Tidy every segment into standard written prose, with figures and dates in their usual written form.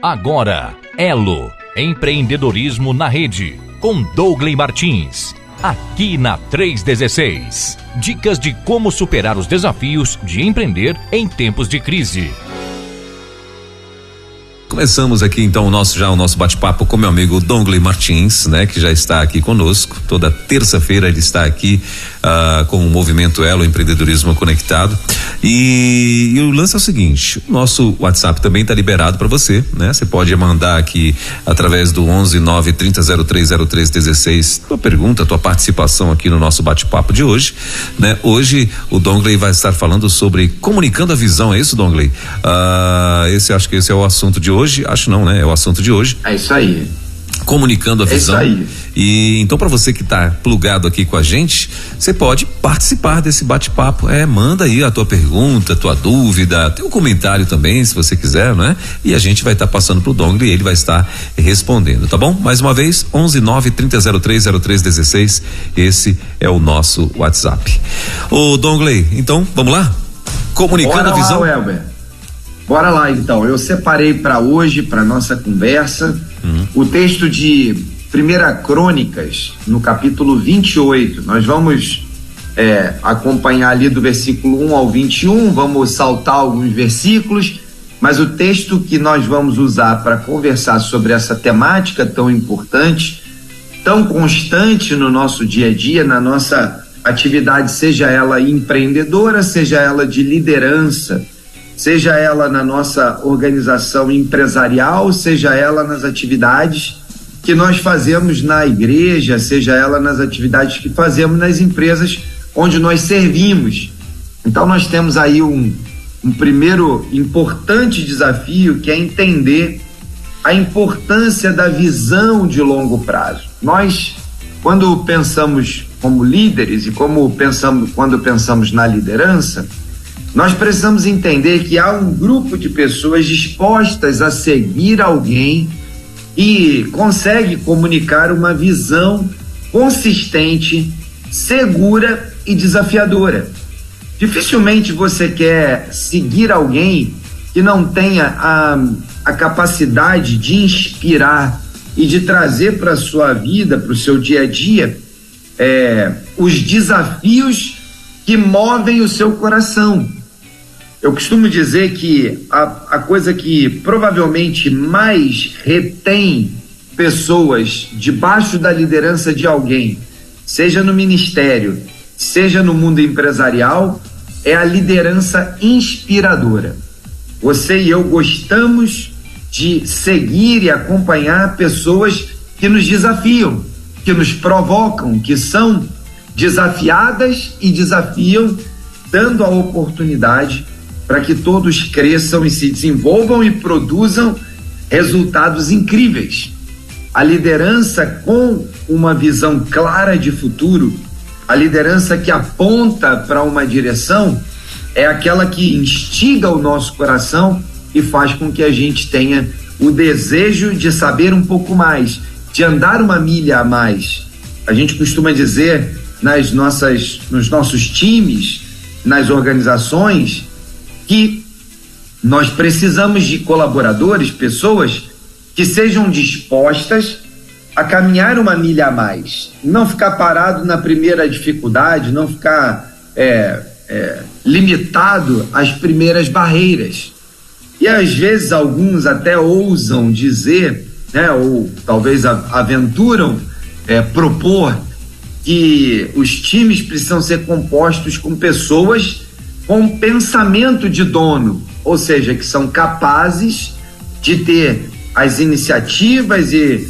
Agora, Elo, empreendedorismo na rede, com Douglas Martins, aqui na 316. Dicas de como superar os desafios de empreender em tempos de crise. Começamos aqui então o nosso bate-papo com meu amigo Douglas Martins, né? Que já está aqui conosco. Toda terça-feira ele está aqui com o Movimento Elo, Empreendedorismo Conectado. E o lance é o seguinte: o nosso WhatsApp também está liberado para você, né? Você pode mandar aqui através do 11-930-030316 tua pergunta, tua participação aqui no nosso bate-papo de hoje, né? Hoje o Douglas vai estar falando sobre comunicando a visão, é isso, Douglas? Acho que esse é o assunto de hoje, acho não, né? É o assunto de hoje. É isso aí. Comunicando a visão. É isso aí. E então, para você que está plugado aqui com a gente, você pode participar desse bate-papo. Manda aí a tua pergunta, a tua dúvida, tem um comentário também, se você quiser, né? E a gente vai estar passando pro Douglas e ele vai estar respondendo, tá bom? Mais uma vez, 11-930-030316, esse é o nosso WhatsApp. Ô Douglas, então, vamos lá? Comunicando a visão. Bora lá, Elber. Bora lá, então. Eu separei para hoje, para nossa conversa, o texto de 1 Crônicas, no capítulo 28. Nós vamos acompanhar ali do versículo 1 ao 21, vamos saltar alguns versículos, mas o texto que nós vamos usar para conversar sobre essa temática tão importante, tão constante no nosso dia a dia, na nossa atividade, seja ela empreendedora, seja ela de liderança, seja ela na nossa organização empresarial, seja ela nas atividades que nós fazemos na igreja, seja ela nas atividades que fazemos nas empresas onde nós servimos. Então nós temos aí um primeiro importante desafio, que é entender a importância da visão de longo prazo. Nós, quando pensamos como líderes e quando pensamos na liderança, nós precisamos entender que há um grupo de pessoas dispostas a seguir alguém e consegue comunicar uma visão consistente, segura e desafiadora. Dificilmente você quer seguir alguém que não tenha a capacidade de inspirar e de trazer para a sua vida, para o seu dia a dia, os desafios que movem o seu coração. Eu costumo dizer que a coisa que provavelmente mais retém pessoas debaixo da liderança de alguém, seja no ministério, seja no mundo empresarial, é a liderança inspiradora. Você e eu gostamos de seguir e acompanhar pessoas que nos desafiam, que nos provocam, que são desafiadas e desafiam, dando a oportunidade para que todos cresçam e se desenvolvam e produzam resultados incríveis. A liderança com uma visão clara de futuro, a liderança que aponta para uma direção, é aquela que instiga o nosso coração e faz com que a gente tenha o desejo de saber um pouco mais, de andar uma milha a mais. A gente costuma dizer nos nossos times, nas organizações, que nós precisamos de colaboradores, pessoas que sejam dispostas a caminhar uma milha a mais, não ficar parado na primeira dificuldade, não ficar limitado às primeiras barreiras. E às vezes alguns até ousam dizer, né, ou talvez aventuram propor que os times precisam ser compostos com pessoas com pensamento de dono, ou seja, que são capazes de ter as iniciativas e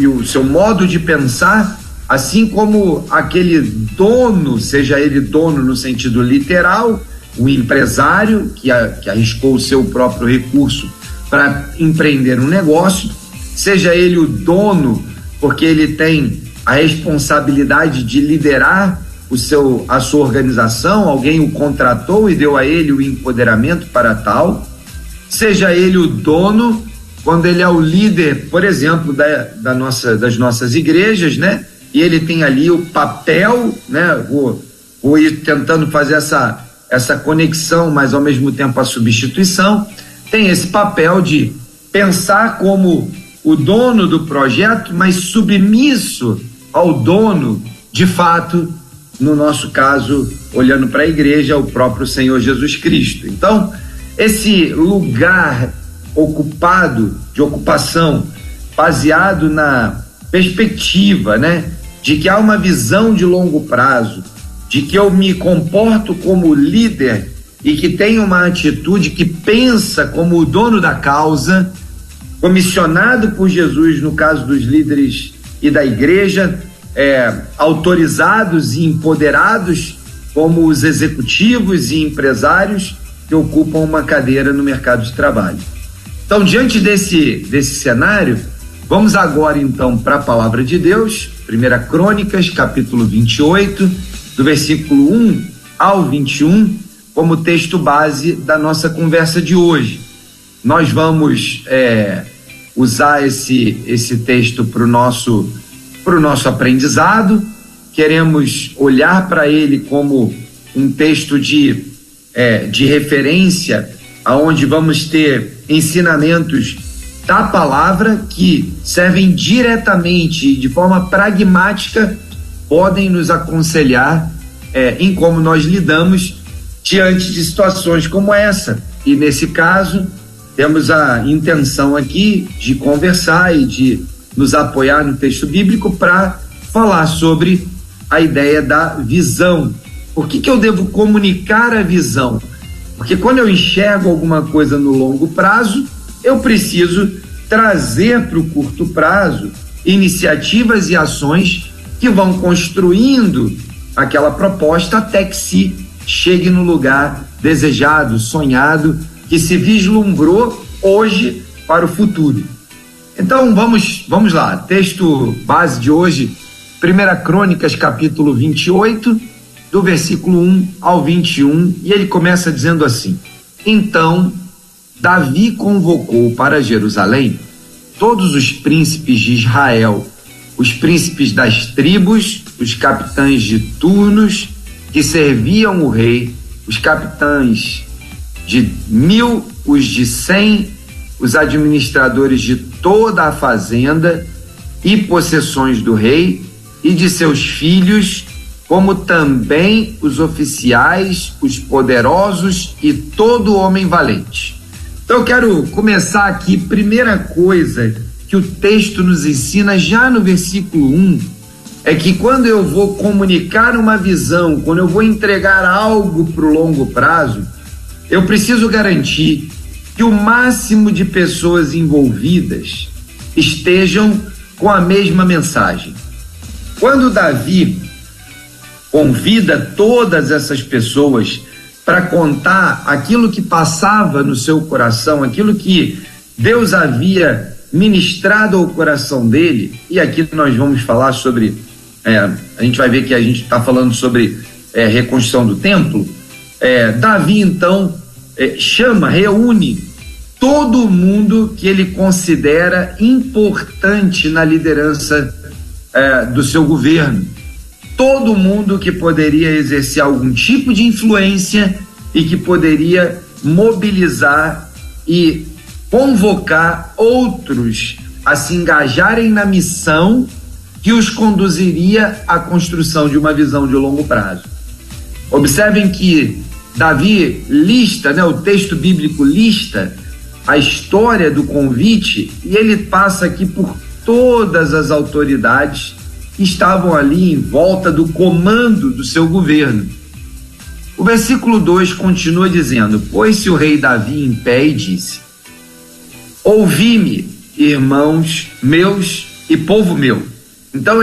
o seu modo de pensar, assim como aquele dono, seja ele dono no sentido literal, o empresário que arriscou o seu próprio recurso para empreender um negócio, seja ele o dono porque ele tem a responsabilidade de liderar a sua organização, alguém o contratou e deu a ele o empoderamento para tal, seja ele o dono quando ele é o líder, por exemplo, das nossas igrejas, né? E ele tem ali o papel, né? Vou ir tentando fazer essa conexão, mas ao mesmo tempo a substituição, tem esse papel de pensar como o dono do projeto, mas submisso ao dono, de fato, no nosso caso, olhando para a igreja, o próprio Senhor Jesus Cristo. Então, esse lugar de ocupação, baseado na perspectiva, né, de que há uma visão de longo prazo, de que eu me comporto como líder e que tenho uma atitude que pensa como o dono da causa, comissionado por Jesus, no caso dos líderes e da igreja, autorizados e empoderados como os executivos e empresários que ocupam uma cadeira no mercado de trabalho. Então, diante desse cenário, vamos agora então para a palavra de Deus, 1 Crônicas, capítulo 28, do versículo 1 ao 21, como texto base da nossa conversa de hoje. Nós vamos usar esse texto para o nosso aprendizado. Queremos olhar para ele como um texto de referência, aonde vamos ter ensinamentos da palavra que servem diretamente e de forma pragmática, podem nos aconselhar em como nós lidamos diante de situações como essa. E nesse caso, temos a intenção aqui de conversar e de nos apoiar no texto bíblico para falar sobre a ideia da visão. Por que eu devo comunicar a visão? Porque quando eu enxergo alguma coisa no longo prazo, eu preciso trazer para o curto prazo iniciativas e ações que vão construindo aquela proposta até que se chegue no lugar desejado, sonhado, que se vislumbrou hoje para o futuro. Então vamos lá, texto base de hoje, 1 Crônicas, capítulo 28, do versículo 1 ao 21, e ele começa dizendo assim: Então Davi convocou para Jerusalém todos os príncipes de Israel, os príncipes das tribos, os capitães de turnos que serviam o rei, os capitães de 1000, os de 100, os administradores de toda a fazenda e possessões do rei e de seus filhos, como também os oficiais, os poderosos e todo homem valente. Então eu quero começar aqui, primeira coisa que o texto nos ensina já no versículo 1, é que quando eu vou comunicar uma visão, quando eu vou entregar algo para o longo prazo, eu preciso garantir que o máximo de pessoas envolvidas estejam com a mesma mensagem. Quando Davi convida todas essas pessoas para contar aquilo que passava no seu coração, aquilo que Deus havia ministrado ao coração dele, e aqui nós vamos falar sobre, a gente vai ver que a gente está falando sobre reconstrução do templo. Davi então reúne todo mundo que ele considera importante na liderança do seu governo, todo mundo que poderia exercer algum tipo de influência e que poderia mobilizar e convocar outros a se engajarem na missão que os conduziria à construção de uma visão de longo prazo. Observem que Davi lista, o texto bíblico lista a história do convite, e ele passa aqui por todas as autoridades que estavam ali em volta do comando do seu governo. O versículo 2 continua dizendo: Pôs-se o rei Davi em pé e disse: Ouvi-me, irmãos meus e povo meu. Então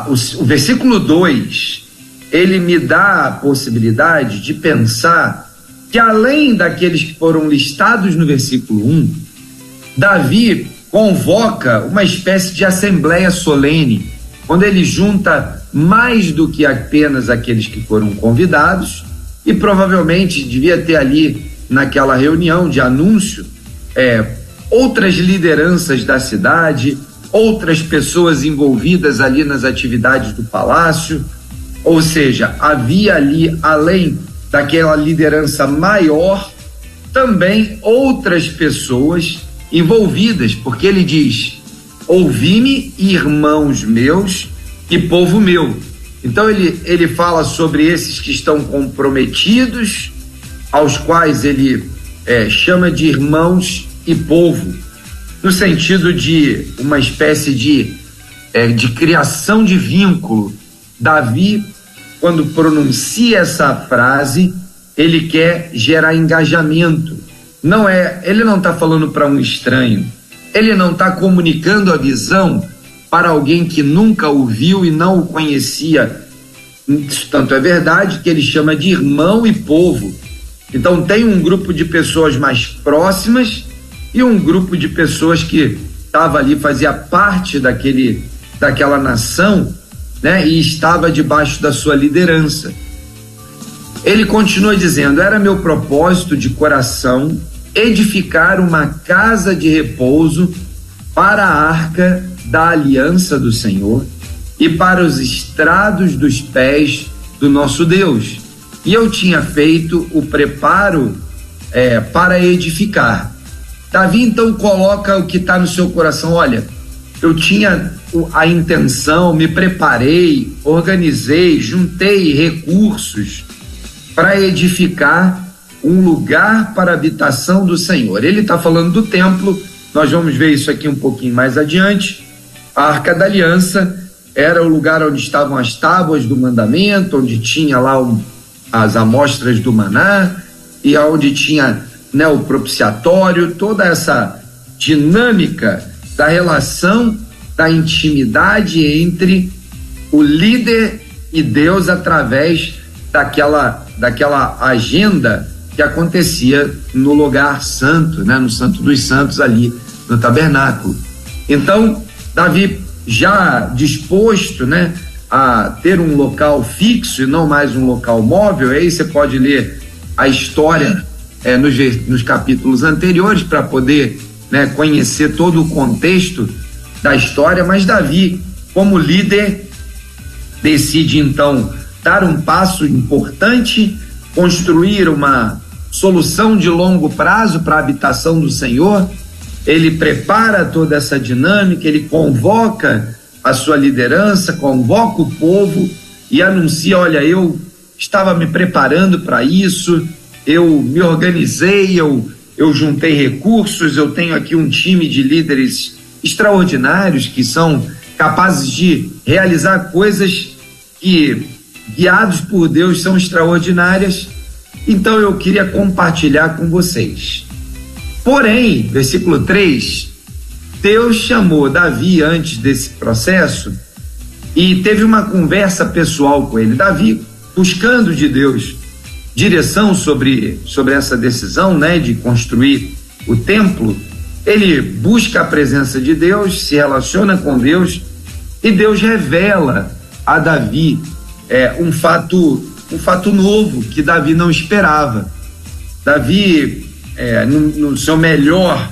o versículo 2, ele me dá a possibilidade de pensar que, além daqueles que foram listados no versículo 1, Davi convoca uma espécie de assembleia solene, quando ele junta mais do que apenas aqueles que foram convidados, e provavelmente devia ter ali, naquela reunião de anúncio, outras lideranças da cidade, outras pessoas envolvidas ali nas atividades do palácio. Ou seja, havia ali, além daquela liderança maior, também outras pessoas envolvidas, porque ele diz: ouvi-me, irmãos meus e povo meu. Então ele fala sobre esses que estão comprometidos, aos quais ele chama de irmãos e povo, no sentido de uma espécie de criação de vínculo. Davi, quando pronuncia essa frase, ele quer gerar engajamento. Ele não está falando para um estranho, ele não está comunicando a visão para alguém que nunca o viu e não o conhecia. Tanto é verdade que ele chama de irmão e povo. Então tem um grupo de pessoas mais próximas e um grupo de pessoas que estava ali, fazia parte daquela nação, né? E estava debaixo da sua liderança. Ele continua dizendo: era meu propósito de coração edificar uma casa de repouso para a arca da aliança do Senhor e para os estrados dos pés do nosso Deus. E eu tinha feito o preparo para edificar. Davi então coloca o que está no seu coração. Olha, eu tinha a intenção, me preparei, organizei, juntei recursos para edificar um lugar para a habitação do Senhor. Ele está falando do templo, nós vamos ver isso aqui um pouquinho mais adiante. A Arca da Aliança era o lugar onde estavam as tábuas do mandamento, onde tinha lá as amostras do maná, e onde tinha, né, o propiciatório, toda essa dinâmica da relação, da intimidade entre o líder e Deus através daquela agenda que acontecia no lugar santo, né, no Santo dos Santos, ali no tabernáculo. Então Davi, já disposto, né, a ter um local fixo e não mais um local móvel, aí você pode ler a história nos capítulos anteriores para poder, né, conhecer todo o contexto da história. Mas Davi, como líder, decide então dar um passo importante, construir uma solução de longo prazo para a habitação do Senhor. Ele prepara toda essa dinâmica, ele convoca a sua liderança, convoca o povo e anuncia: olha, eu estava me preparando para isso, eu me organizei, eu juntei recursos, eu tenho aqui um time de líderes extraordinários que são capazes de realizar coisas que, guiados por Deus, são extraordinárias. Então eu queria compartilhar com vocês. Porém, versículo 3, Deus chamou Davi antes desse processo e teve uma conversa pessoal com ele. Davi, buscando de Deus direção sobre essa decisão, né, de construir o templo, ele busca a presença de Deus, se relaciona com Deus, e Deus revela a Davi um fato novo que Davi não esperava. Davi, no seu melhor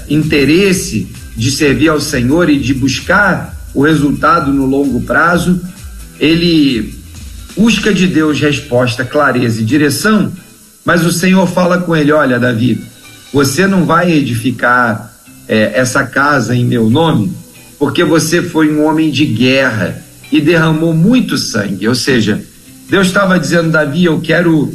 interesse de servir ao Senhor e de buscar o resultado no longo prazo, ele busca de Deus resposta, clareza e direção, mas o Senhor fala com ele: olha, Davi, você não vai edificar essa casa em meu nome, porque você foi um homem de guerra e derramou muito sangue. Ou seja, Deus estava dizendo: Davi, eu quero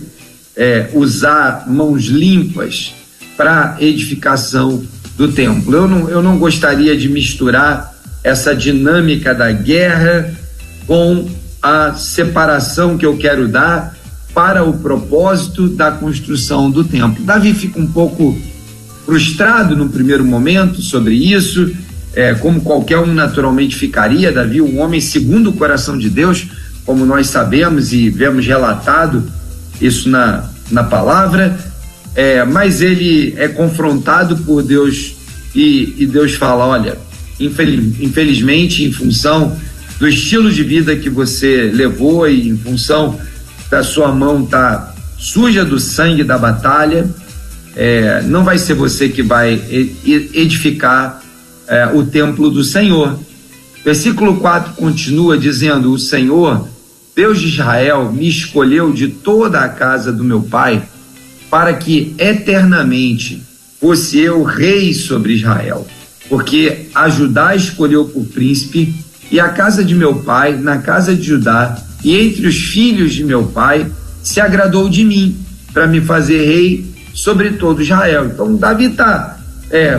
usar mãos limpas para edificação do templo. Eu não gostaria de misturar essa dinâmica da guerra com a separação que eu quero dar para o propósito da construção do templo. Davi fica um pouco frustrado no primeiro momento sobre isso, como qualquer um naturalmente ficaria. Davi, um homem segundo o coração de Deus, como nós sabemos e vemos relatado isso na palavra, mas ele é confrontado por Deus e Deus fala: olha, infelizmente, em função do estilo de vida que você levou e em função da sua mão tá suja do sangue da batalha, não vai ser você que vai edificar o templo do Senhor. Versículo 4 continua dizendo: o Senhor, Deus de Israel, me escolheu de toda a casa do meu pai para que eternamente fosse eu rei sobre Israel, porque a Judá escolheu por príncipe, e a casa de meu pai, na casa de Judá, e entre os filhos de meu pai, se agradou de mim, para me fazer rei sobre todo Israel. Então Davi está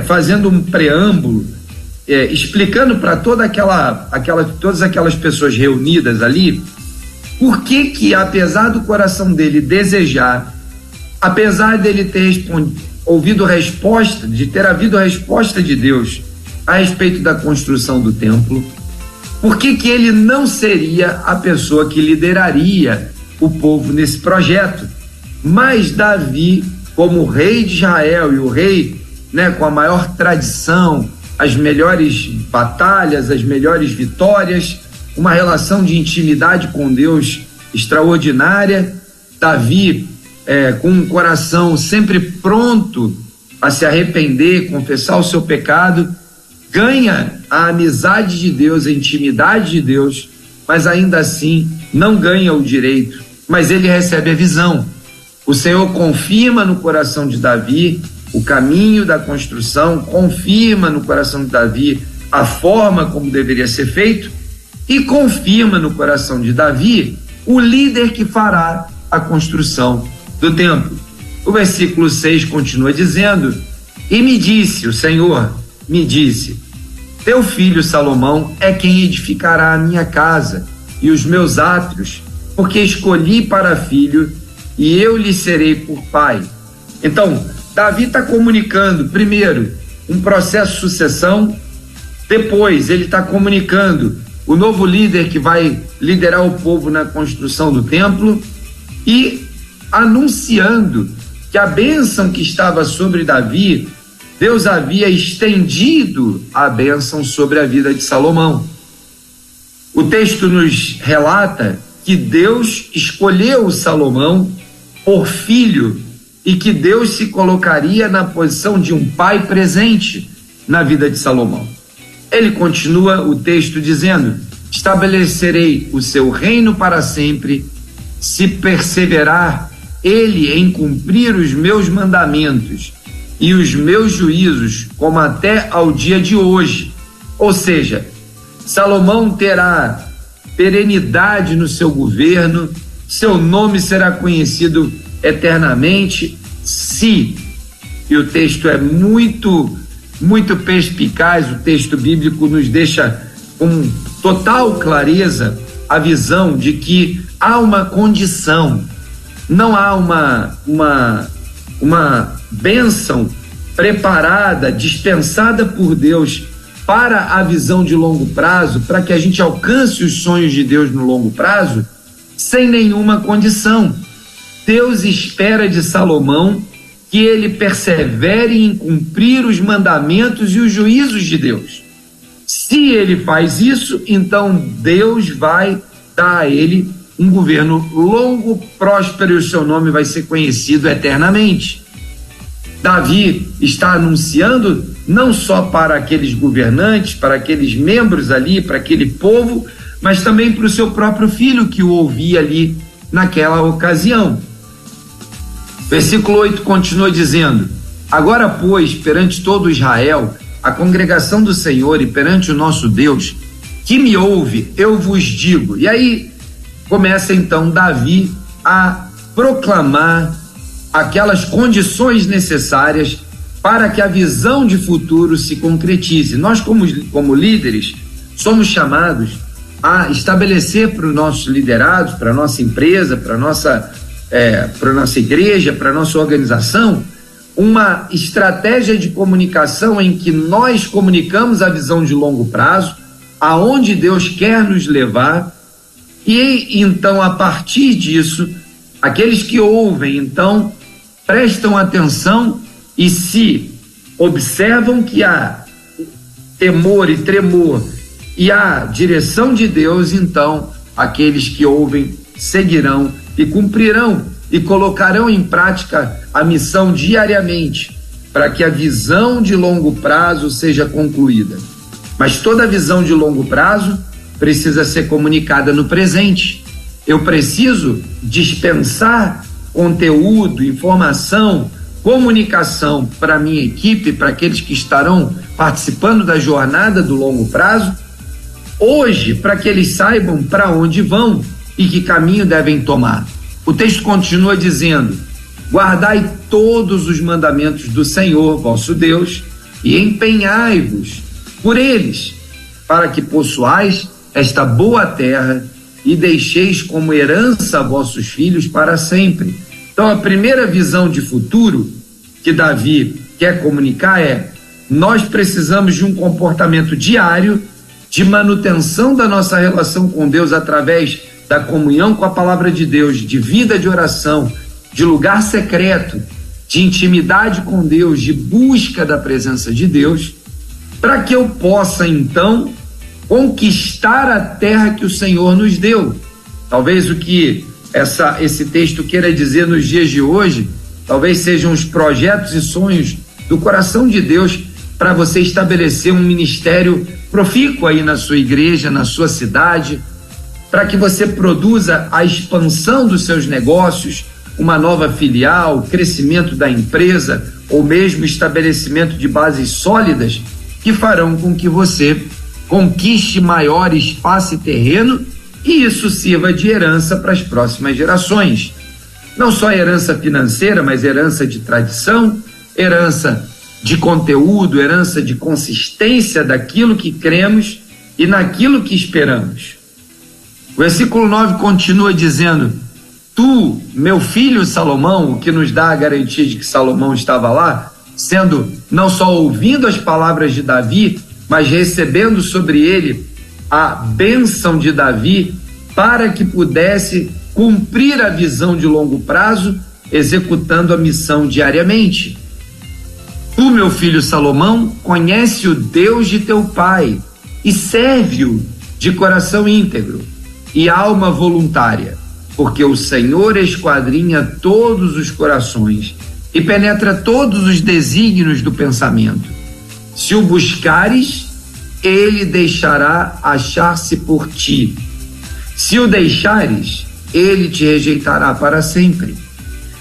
fazendo um preâmbulo, explicando para todas aquelas pessoas reunidas ali, por que apesar do coração dele desejar, apesar dele ter havido resposta de Deus a respeito da construção do templo, por que ele não seria a pessoa que lideraria o povo nesse projeto? Mas Davi, como rei de Israel e o rei, com a maior tradição, as melhores batalhas, as melhores vitórias, uma relação de intimidade com Deus extraordinária, Davi com um coração sempre pronto a se arrepender, confessar o seu pecado, ganha a amizade de Deus, a intimidade de Deus, mas ainda assim não ganha o direito, mas ele recebe a visão. O Senhor confirma no coração de Davi o caminho da construção, confirma no coração de Davi a forma como deveria ser feito e confirma no coração de Davi o líder que fará a construção do templo. O versículo 6 continua dizendo: e me disse, o Senhor me disse, teu filho Salomão é quem edificará a minha casa e os meus átrios, porque escolhi para filho e eu lhe serei por pai. Então, Davi está comunicando, primeiro, um processo de sucessão, depois ele está comunicando o novo líder que vai liderar o povo na construção do templo e anunciando que a bênção que estava sobre Davi, Deus havia estendido a bênção sobre a vida de Salomão. O texto nos relata que Deus escolheu Salomão por filho e que Deus se colocaria na posição de um pai presente na vida de Salomão. Ele continua o texto dizendo: estabelecerei o seu reino para sempre, se perseverar ele em cumprir os meus mandamentos e os meus juízos, como até ao dia de hoje. Ou seja, Salomão terá perenidade no seu governo, seu nome será conhecido eternamente, se, e o texto é muito perspicaz, o texto bíblico nos deixa com total clareza a visão de que há uma condição, não há uma bênção preparada, dispensada por Deus para a visão de longo prazo, para que a gente alcance os sonhos de Deus no longo prazo, sem nenhuma condição. Deus espera de Salomão que ele persevere em cumprir os mandamentos e os juízos de Deus. Se ele faz isso, então Deus vai dar a ele um governo longo, próspero, e o seu nome vai ser conhecido eternamente. Davi está anunciando não só para aqueles governantes, para aqueles membros ali, para aquele povo, mas também para o seu próprio filho que o ouvia ali naquela ocasião. Versículo 8 continua dizendo: agora, pois, perante todo Israel, a congregação do Senhor e perante o nosso Deus, que me ouve, eu vos digo. E aí começa então Davi a proclamar aquelas condições necessárias para que a visão de futuro se concretize. Nós, como líderes, somos chamados a estabelecer para os nossos liderados, para a nossa empresa, para a nossa igreja, para a nossa organização, uma estratégia de comunicação em que nós comunicamos a visão de longo prazo, aonde Deus quer nos levar, e então, a partir disso, aqueles que ouvem, então, prestam atenção e se observam que há temor e tremor e há direção de Deus, então, aqueles que ouvem seguirão e cumprirão e colocarão em prática a missão diariamente, para que a visão de longo prazo seja concluída. Mas toda visão de longo prazo precisa ser comunicada no presente. Eu preciso dispensar conteúdo, informação, comunicação para a minha equipe, para aqueles que estarão participando da jornada do longo prazo, hoje, para que eles saibam para onde vão e que caminho devem tomar. O texto continua dizendo: guardai todos os mandamentos do Senhor, vosso Deus, e empenhai-vos por eles, para que possuais esta boa terra e deixeis como herança a vossos filhos para sempre. Então, a primeira visão de futuro que Davi quer comunicar é: nós precisamos de um comportamento diário de manutenção da nossa relação com Deus através da comunhão com a palavra de Deus, de vida de oração, de lugar secreto, de intimidade com Deus, de busca da presença de Deus, para que eu possa então conquistar a terra que o Senhor nos deu. Talvez o que esse texto queira dizer nos dias de hoje, talvez sejam os projetos e sonhos do coração de Deus para você estabelecer um ministério profícuo aí na sua igreja, na sua cidade, para que você produza a expansão dos seus negócios, uma nova filial, crescimento da empresa ou mesmo estabelecimento de bases sólidas que farão com que você conquiste maior espaço e terreno e isso sirva de herança para as próximas gerações. Não só herança financeira, mas herança de tradição, herança de conteúdo, herança de consistência daquilo que cremos e naquilo que esperamos. O versículo 9 continua dizendo: tu, meu filho Salomão, o que nos dá a garantia de que Salomão estava lá, sendo não só ouvindo as palavras de Davi, mas recebendo sobre ele a bênção de Davi para que pudesse cumprir a visão de longo prazo, executando a missão diariamente. Tu, meu filho Salomão, conhece o Deus de teu pai e serve-o de coração íntegro e alma voluntária, porque o Senhor esquadrinha todos os corações e penetra todos os desígnios do pensamento. Se o buscares, ele deixará achar-se por ti. Se o deixares, ele te rejeitará para sempre.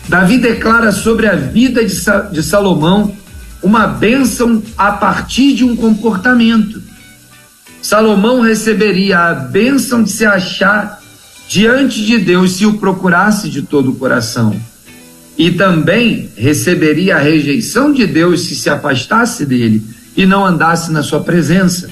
Davi declara sobre a vida de Salomão uma bênção a partir de um comportamento. Salomão receberia a bênção de se achar diante de Deus se o procurasse de todo o coração. E também receberia a rejeição de Deus se afastasse dele e não andasse na sua presença.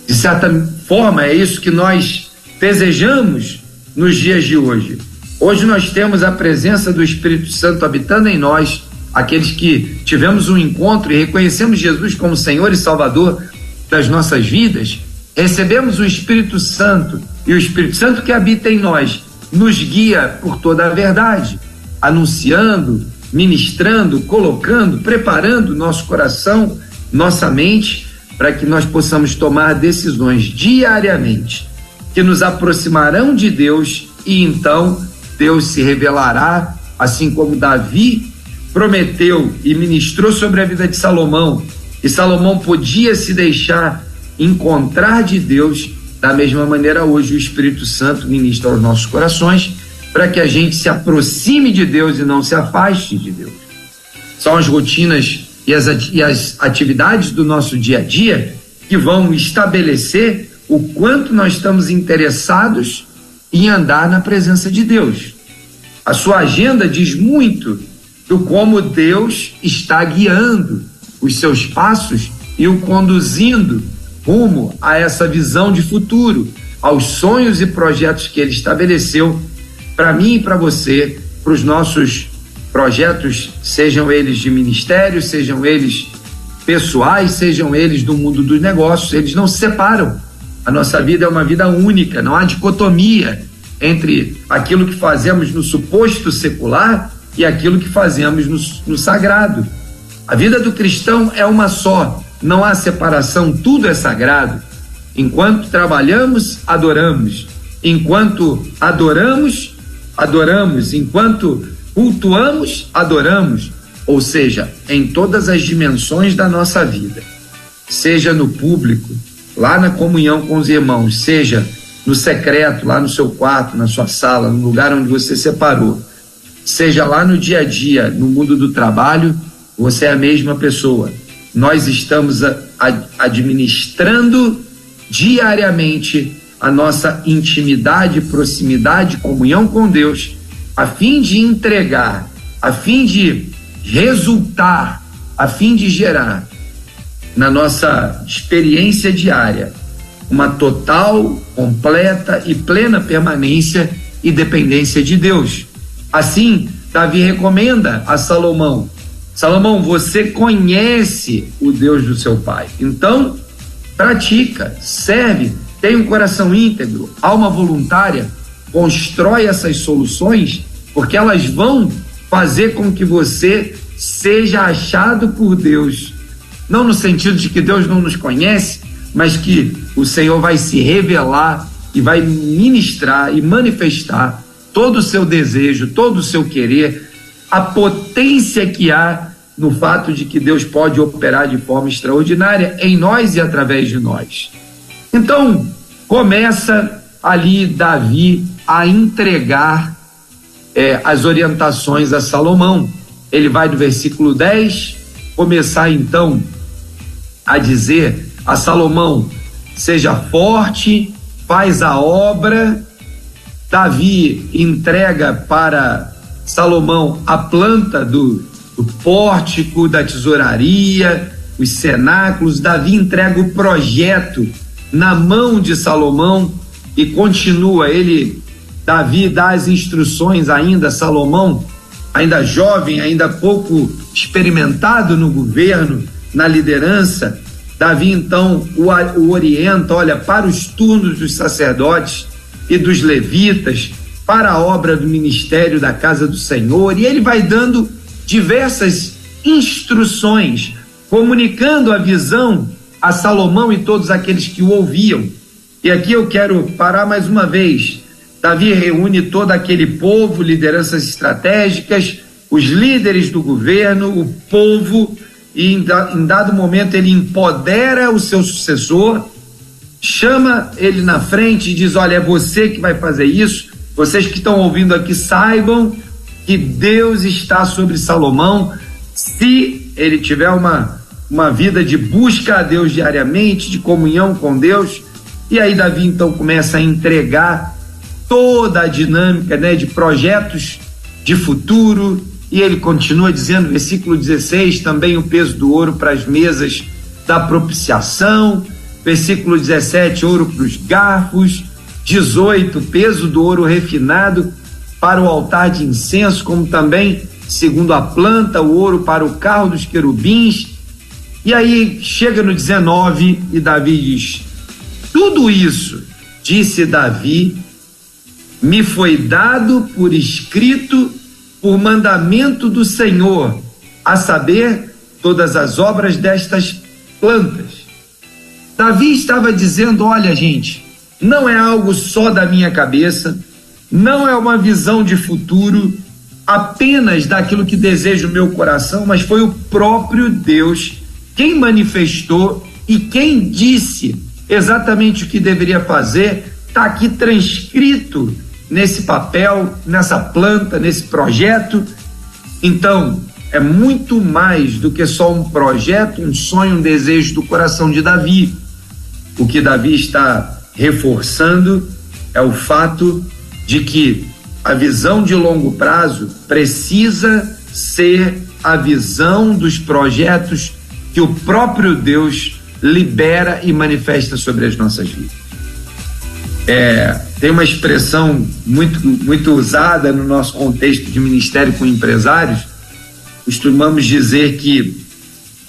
De certa forma, é isso que nós desejamos nos dias de hoje. Hoje nós temos a presença do Espírito Santo habitando em nós, aqueles que tivemos um encontro e reconhecemos Jesus como Senhor e Salvador das nossas vidas, recebemos o Espírito Santo, e o Espírito Santo que habita em nós nos guia por toda a verdade, anunciando, ministrando, colocando, preparando nosso coração, nossa mente, para que nós possamos tomar decisões diariamente que nos aproximarão de Deus, e então Deus se revelará, assim como Davi prometeu e ministrou sobre a vida de Salomão, e Salomão podia se deixar encontrar de Deus. Da mesma maneira, hoje o Espírito Santo ministra aos nossos corações para que a gente se aproxime de Deus e não se afaste de Deus. São as rotinas e as atividades do nosso dia a dia que vão estabelecer o quanto nós estamos interessados em andar na presença de Deus. A sua agenda diz muito do como Deus está guiando os seus passos e o conduzindo rumo a essa visão de futuro, aos sonhos e projetos que Ele estabeleceu para mim e para você, para os nossos projetos, sejam eles de ministério, sejam eles pessoais, sejam eles do mundo dos negócios. Eles não se separam. A nossa vida é uma vida única, não há dicotomia entre aquilo que fazemos no suposto secular e aquilo que fazemos no sagrado. A vida do cristão é uma só, não há separação, tudo é sagrado. Enquanto trabalhamos, adoramos. Enquanto adoramos, adoramos. Enquanto cultuamos, adoramos. Ou seja, em todas as dimensões da nossa vida, seja no público, lá na comunhão com os irmãos, seja no secreto, lá no seu quarto, na sua sala, no lugar onde você separou, seja lá no dia a dia, no mundo do trabalho, você é a mesma pessoa. Nós estamos administrando diariamente a nossa intimidade, proximidade, comunhão com Deus, a fim de entregar, a fim de resultar, a fim de gerar na nossa experiência diária uma total, completa e plena permanência e dependência de Deus. Assim, Davi recomenda a Salomão: Salomão, você conhece o Deus do seu pai, então pratica, serve, tem um coração íntegro, alma voluntária, constrói essas soluções, porque elas vão fazer com que você seja achado por Deus. Não no sentido de que Deus não nos conhece, mas que o Senhor vai se revelar e vai ministrar e manifestar todo o seu desejo, todo o seu querer, a potência que há no fato de que Deus pode operar de forma extraordinária em nós e através de nós. Então, começa ali Davi a entregar as orientações a Salomão. Ele vai do versículo 10 começar então a dizer a Salomão: seja forte, faz a obra. Davi entrega para Salomão a planta do pórtico, da tesouraria, os cenáculos. Davi entrega o projeto na mão de Salomão e continua. Davi dá as instruções ainda, Salomão, ainda jovem, ainda pouco experimentado no governo, na liderança. Davi então o orienta: olha, para os turnos dos sacerdotes e dos levitas, para a obra do ministério da casa do Senhor, e ele vai dando diversas instruções, comunicando a visão a Salomão e todos aqueles que o ouviam. E aqui eu quero parar mais uma vez. Davi reúne todo aquele povo, lideranças estratégicas, os líderes do governo, o povo, e em dado momento ele empodera o seu sucessor, chama ele na frente e diz: olha, é você que vai fazer isso. Vocês que estão ouvindo aqui, saibam que Deus está sobre Salomão, se ele tiver uma vida de busca a Deus diariamente, de comunhão com Deus. E aí Davi então começa a entregar toda a dinâmica, de projetos de futuro, e ele continua dizendo, versículo 16, também o peso do ouro para as mesas da propiciação, versículo 17, ouro para os garfos, 18, peso do ouro refinado para o altar de incenso, como também, segundo a planta, o ouro para o carro dos querubins. E aí chega no 19 e Davi diz: tudo isso, disse Davi, me foi dado por escrito, por mandamento do Senhor, a saber, todas as obras destas plantas. Davi estava dizendo: olha, gente, não é algo só da minha cabeça, não é uma visão de futuro apenas daquilo que deseja o meu coração, mas foi o próprio Deus quem manifestou e quem disse exatamente o que deveria fazer. Está aqui transcrito nesse papel, nessa planta, nesse projeto. Então, é muito mais do que só um projeto, um sonho, um desejo do coração de Davi. O que Davi está reforçando é o fato de que a visão de longo prazo precisa ser a visão dos projetos que o próprio Deus libera e manifesta sobre as nossas vidas. Tem uma expressão muito usada no nosso contexto de ministério com empresários. Costumamos dizer que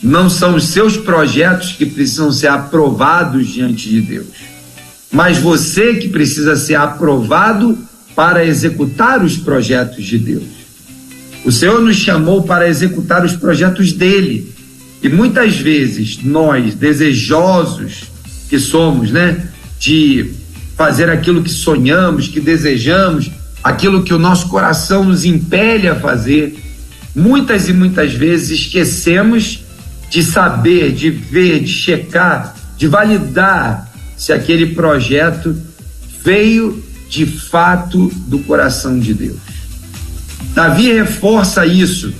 não são os seus projetos que precisam ser aprovados diante de Deus, mas você que precisa ser aprovado para executar os projetos de Deus. O Senhor nos chamou para executar os projetos dele, e muitas vezes nós, desejosos que somos, de fazer aquilo que sonhamos, que desejamos, aquilo que o nosso coração nos impele a fazer, muitas e muitas vezes esquecemos de saber, de ver, de checar, de validar se aquele projeto veio de fato do coração de Deus. Davi reforça isso.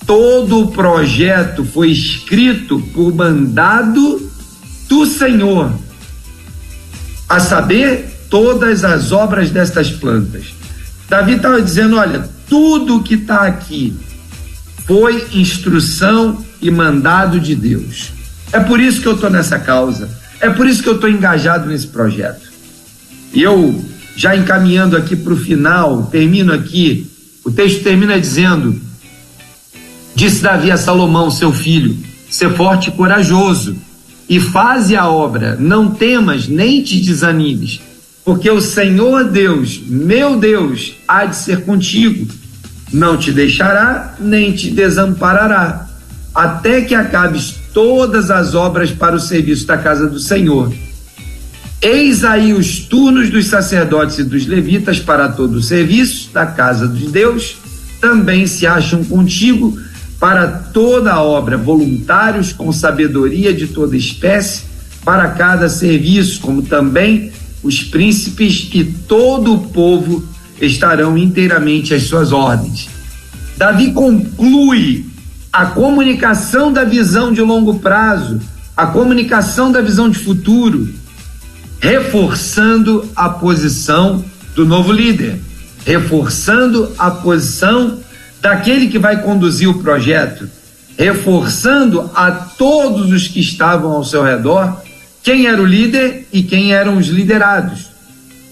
Todo o projeto foi escrito por mandado do Senhor, a saber, todas as obras destas plantas. Davi estava dizendo, olha, tudo que está aqui foi instrução e mandado de Deus. É por isso que eu estou nessa causa, é por isso que eu estou engajado nesse projeto. E eu, já encaminhando aqui para o final, termino aqui, o texto termina dizendo, disse Davi a Salomão, seu filho, ser forte e corajoso, e faze a obra, não temas, nem te desanimes, porque o Senhor Deus, meu Deus, há de ser contigo, não te deixará, nem te desamparará, até que acabes todas as obras para o serviço da casa do Senhor. Eis aí os turnos dos sacerdotes e dos levitas para todo o serviço da casa de Deus, também se acham contigo para toda a obra, voluntários com sabedoria de toda espécie, para cada serviço, como também os príncipes e todo o povo estarão inteiramente às suas ordens. Davi conclui a comunicação da visão de longo prazo, a comunicação da visão de futuro, reforçando a posição do novo líder, reforçando a posição daquele que vai conduzir o projeto, reforçando a todos os que estavam ao seu redor quem era o líder e quem eram os liderados,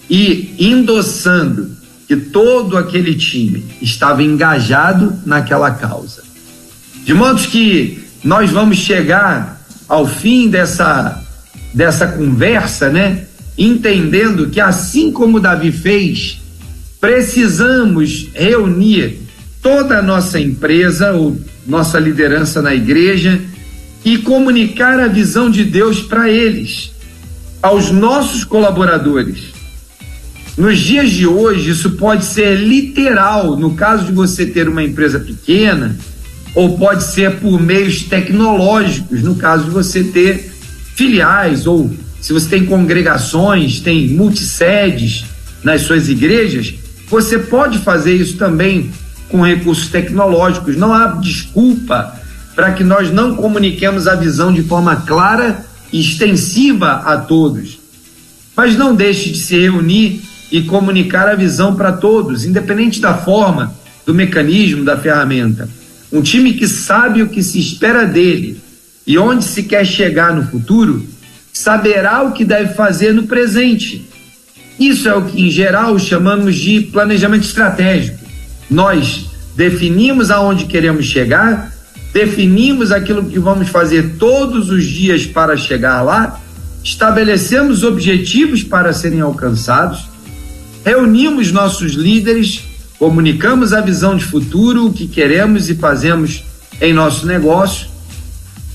e endossando que todo aquele time estava engajado naquela causa. De modo que nós vamos chegar ao fim dessa conversa, né? Entendendo que assim como Davi fez, precisamos reunir toda a nossa empresa ou nossa liderança na igreja e comunicar a visão de Deus para eles, aos nossos colaboradores. Nos dias de hoje, isso pode ser literal, no caso de você ter uma empresa pequena, ou pode ser por meios tecnológicos, no caso de você ter filiais, ou se você tem congregações, tem multissedes nas suas igrejas, você pode fazer isso também com recursos tecnológicos. Não há desculpa para que nós não comuniquemos a visão de forma clara e extensiva a todos. Mas não deixe de se reunir e comunicar a visão para todos, independente da forma, do mecanismo, da ferramenta. Um time que sabe o que se espera dele e onde se quer chegar no futuro, saberá o que deve fazer no presente. Isso é o que, em geral, chamamos de planejamento estratégico. Nós definimos aonde queremos chegar, definimos aquilo que vamos fazer todos os dias para chegar lá, estabelecemos objetivos para serem alcançados, reunimos nossos líderes, comunicamos a visão de futuro, o que queremos e fazemos em nosso negócio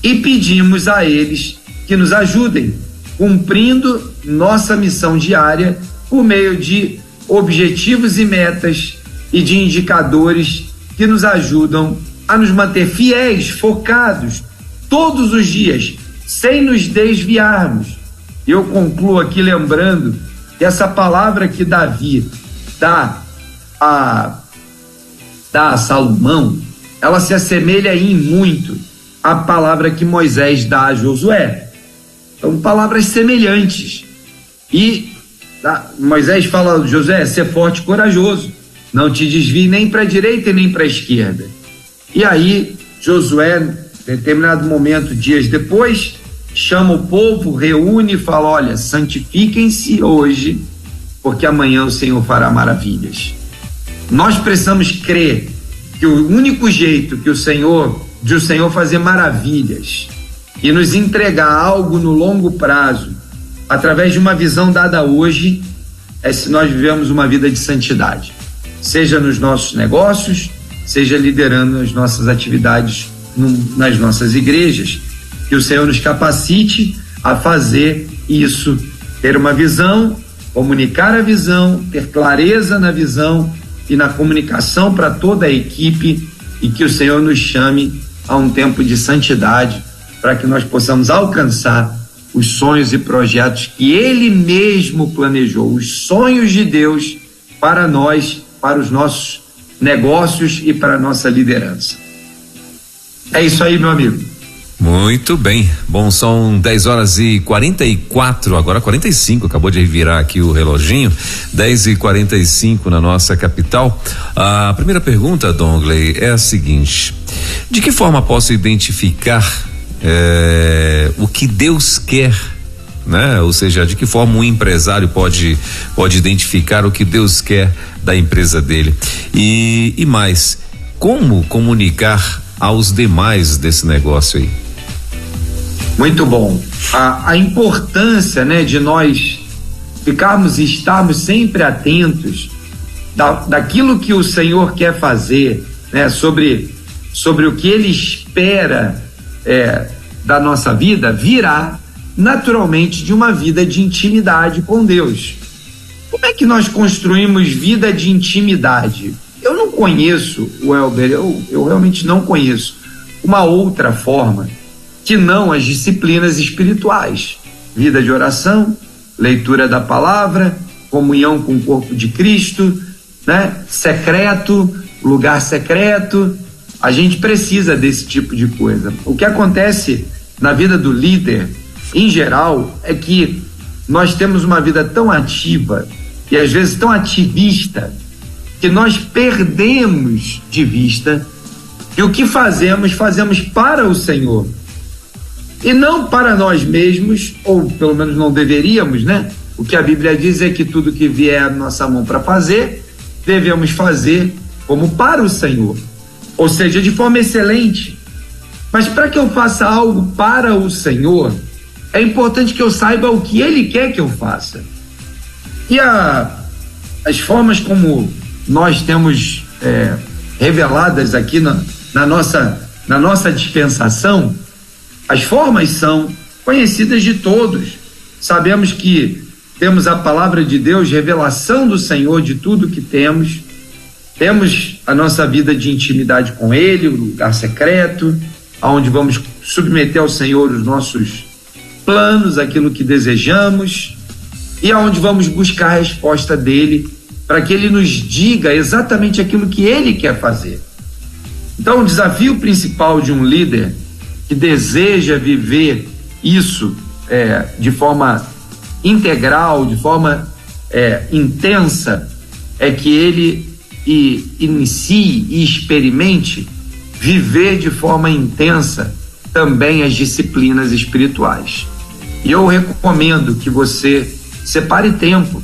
e pedimos a eles que nos ajudem, cumprindo nossa missão diária por meio de objetivos e metas e de indicadores que nos ajudam a nos manter fiéis, focados, todos os dias, sem nos desviarmos. Eu concluo aqui lembrando que essa palavra que Davi dá a Salomão, ela se assemelha em muito à palavra que Moisés dá a Josué. São palavras semelhantes. E Moisés fala a Josué, ser forte e corajoso, não te desvie nem para a direita e nem para a esquerda. E aí Josué, em determinado momento, dias depois, chama o povo, reúne e fala, olha, santifiquem-se hoje, porque amanhã o Senhor fará maravilhas. Nós precisamos crer que o único jeito que o Senhor fazer maravilhas e nos entregar algo no longo prazo, através de uma visão dada hoje, é se nós vivemos uma vida de santidade, seja nos nossos negócios, seja liderando as nossas atividades nas nossas igrejas, que o Senhor nos capacite a fazer isso, ter uma visão, comunicar a visão, ter clareza na visão e na comunicação para toda a equipe, e que o Senhor nos chame a um tempo de santidade para que nós possamos alcançar os sonhos e projetos que Ele mesmo planejou, os sonhos de Deus para nós, para os nossos negócios e para a nossa liderança. É isso aí, meu amigo. Muito bem. Bom, são 10h44, agora 45, acabou de virar aqui o reloginho, 10h45 na nossa capital. A primeira pergunta, Dongley, é a seguinte: de que forma posso identificar o que Deus quer, né? Ou seja, de que forma um empresário pode identificar o que Deus quer da empresa dele? E mais, como comunicar aos demais desse negócio aí? Muito bom. A importância, né, de nós ficarmos e estarmos sempre atentos daquilo que o Senhor quer fazer, né, sobre o que Ele espera da nossa vida, virá naturalmente de uma vida de intimidade com Deus. Como é que nós construímos vida de intimidade? Eu não conheço, Welber, eu realmente não conheço uma outra forma que não as disciplinas espirituais. Vida de oração, leitura da palavra, comunhão com o corpo de Cristo, né? Secreto, lugar secreto. A gente precisa desse tipo de coisa. O que acontece na vida do líder, em geral, é que nós temos uma vida tão ativa e às vezes tão ativista que nós perdemos de vista que o que fazemos para o Senhor e não para nós mesmos, ou pelo menos não deveríamos, né? O que a Bíblia diz é que tudo que vier à nossa mão para fazer, devemos fazer como para o Senhor, ou seja, de forma excelente. Mas para que eu faça algo para o Senhor, é importante que eu saiba o que Ele quer que eu faça. E as formas como nós temos reveladas aqui na nossa dispensação, as formas são conhecidas de todos. Sabemos que temos a palavra de Deus, revelação do Senhor de tudo que temos a nossa vida de intimidade com Ele, o lugar secreto, onde vamos submeter ao Senhor os nossos planos, aquilo que desejamos, e aonde vamos buscar a resposta dele para que ele nos diga exatamente aquilo que ele quer fazer. Então, o desafio principal de um líder que deseja viver isso de forma integral, de forma intensa, é que ele inicie e experimente viver de forma intensa também as disciplinas espirituais. E eu recomendo que você separe tempo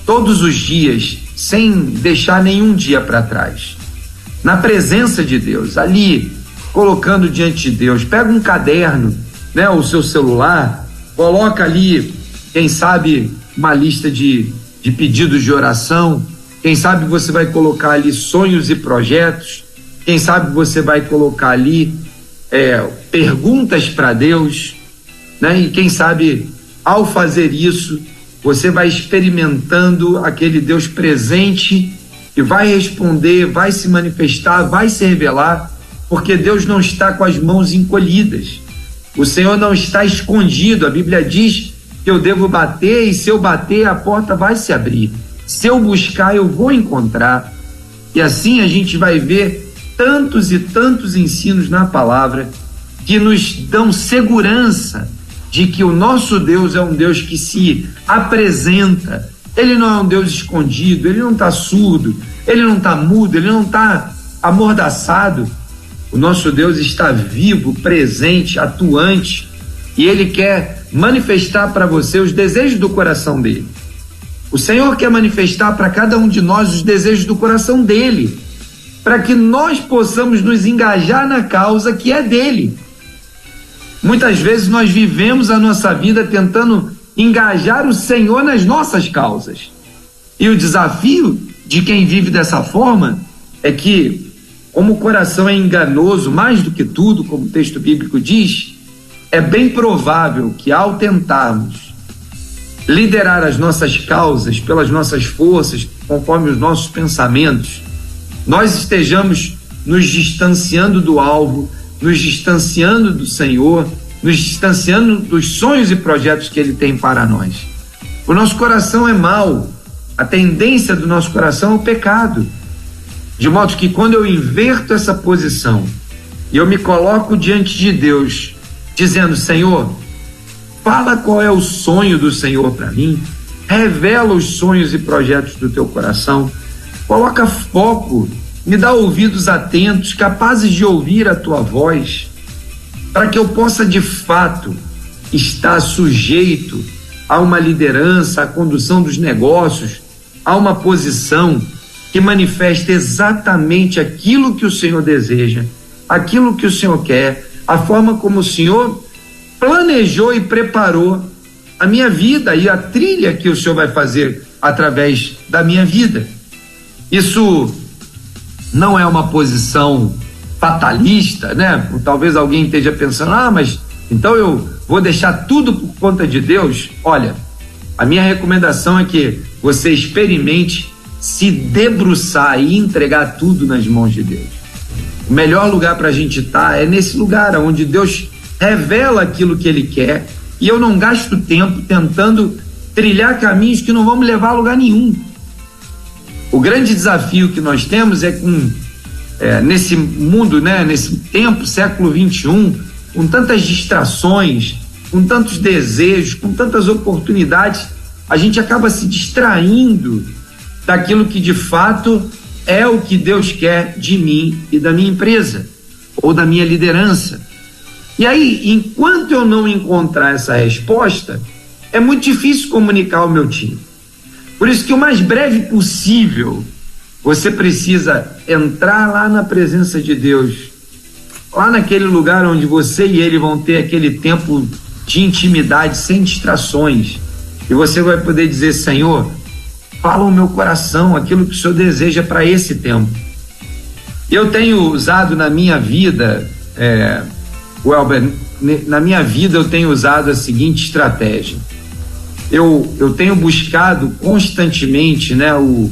todos os dias, sem deixar nenhum dia para trás, na presença de Deus, ali colocando diante de Deus. Pega um caderno, né, o seu celular, coloca ali, quem sabe, uma lista de pedidos de oração. Quem sabe você vai colocar ali sonhos e projetos. Quem sabe você vai colocar ali perguntas para Deus, né? E quem sabe, ao fazer isso, você vai experimentando aquele Deus presente que vai responder, vai se manifestar, vai se revelar, porque Deus não está com as mãos encolhidas. O Senhor não está escondido. A Bíblia diz que eu devo bater, e se eu bater, a porta vai se abrir. Se eu buscar, eu vou encontrar. E assim a gente vai ver tantos e tantos ensinos na palavra que nos dão segurança de que o nosso Deus é um Deus que se apresenta. Ele não é um Deus escondido, ele não está surdo, ele não está mudo, ele não está amordaçado. O nosso Deus está vivo, presente, atuante, e ele quer manifestar para você os desejos do coração dele. O Senhor quer manifestar para cada um de nós os desejos do coração dele, para que nós possamos nos engajar na causa que é dele. Muitas vezes nós vivemos a nossa vida tentando engajar o Senhor nas nossas causas. E o desafio de quem vive dessa forma é que, como o coração é enganoso mais do que tudo, como o texto bíblico diz, é bem provável que ao tentarmos liderar as nossas causas pelas nossas forças, conforme os nossos pensamentos, nós estejamos nos distanciando do alvo, nos distanciando do Senhor, nos distanciando dos sonhos e projetos que Ele tem para nós. O nosso coração é mau, a tendência do nosso coração é o pecado. De modo que quando eu inverto essa posição e eu me coloco diante de Deus, dizendo: Senhor, fala qual é o sonho do Senhor para mim, revela os sonhos e projetos do teu coração, coloca foco, me dá ouvidos atentos, capazes de ouvir a tua voz, para que eu possa de fato estar sujeito a uma liderança, à condução dos negócios, a uma posição que manifesta exatamente aquilo que o Senhor deseja, aquilo que o Senhor quer, a forma como o Senhor planejou e preparou a minha vida e a trilha que o Senhor vai fazer através da minha vida. Isso não é uma posição fatalista, né? Talvez alguém esteja pensando: mas então eu vou deixar tudo por conta de Deus. Olha, a minha recomendação é que você experimente se debruçar e entregar tudo nas mãos de Deus. O melhor lugar para a gente estar é nesse lugar onde Deus revela aquilo que Ele quer, e eu não gasto tempo tentando trilhar caminhos que não vão me levar a lugar nenhum. O grande desafio que nós temos é nesse mundo, né, nesse tempo, século 21, com tantas distrações, com tantos desejos, com tantas oportunidades, a gente acaba se distraindo daquilo que de fato é o que Deus quer de mim e da minha empresa, ou da minha liderança. E aí, enquanto eu não encontrar essa resposta, é muito difícil comunicar ao meu time. Por isso que o mais breve possível, você precisa entrar lá na presença de Deus, lá naquele lugar onde você e ele vão ter aquele tempo de intimidade, sem distrações, e você vai poder dizer: Senhor, fala o meu coração, aquilo que o Senhor deseja para esse tempo. Eu tenho usado na minha vida, Welber, na minha vida eu tenho usado a seguinte estratégia. Eu tenho buscado constantemente, né, o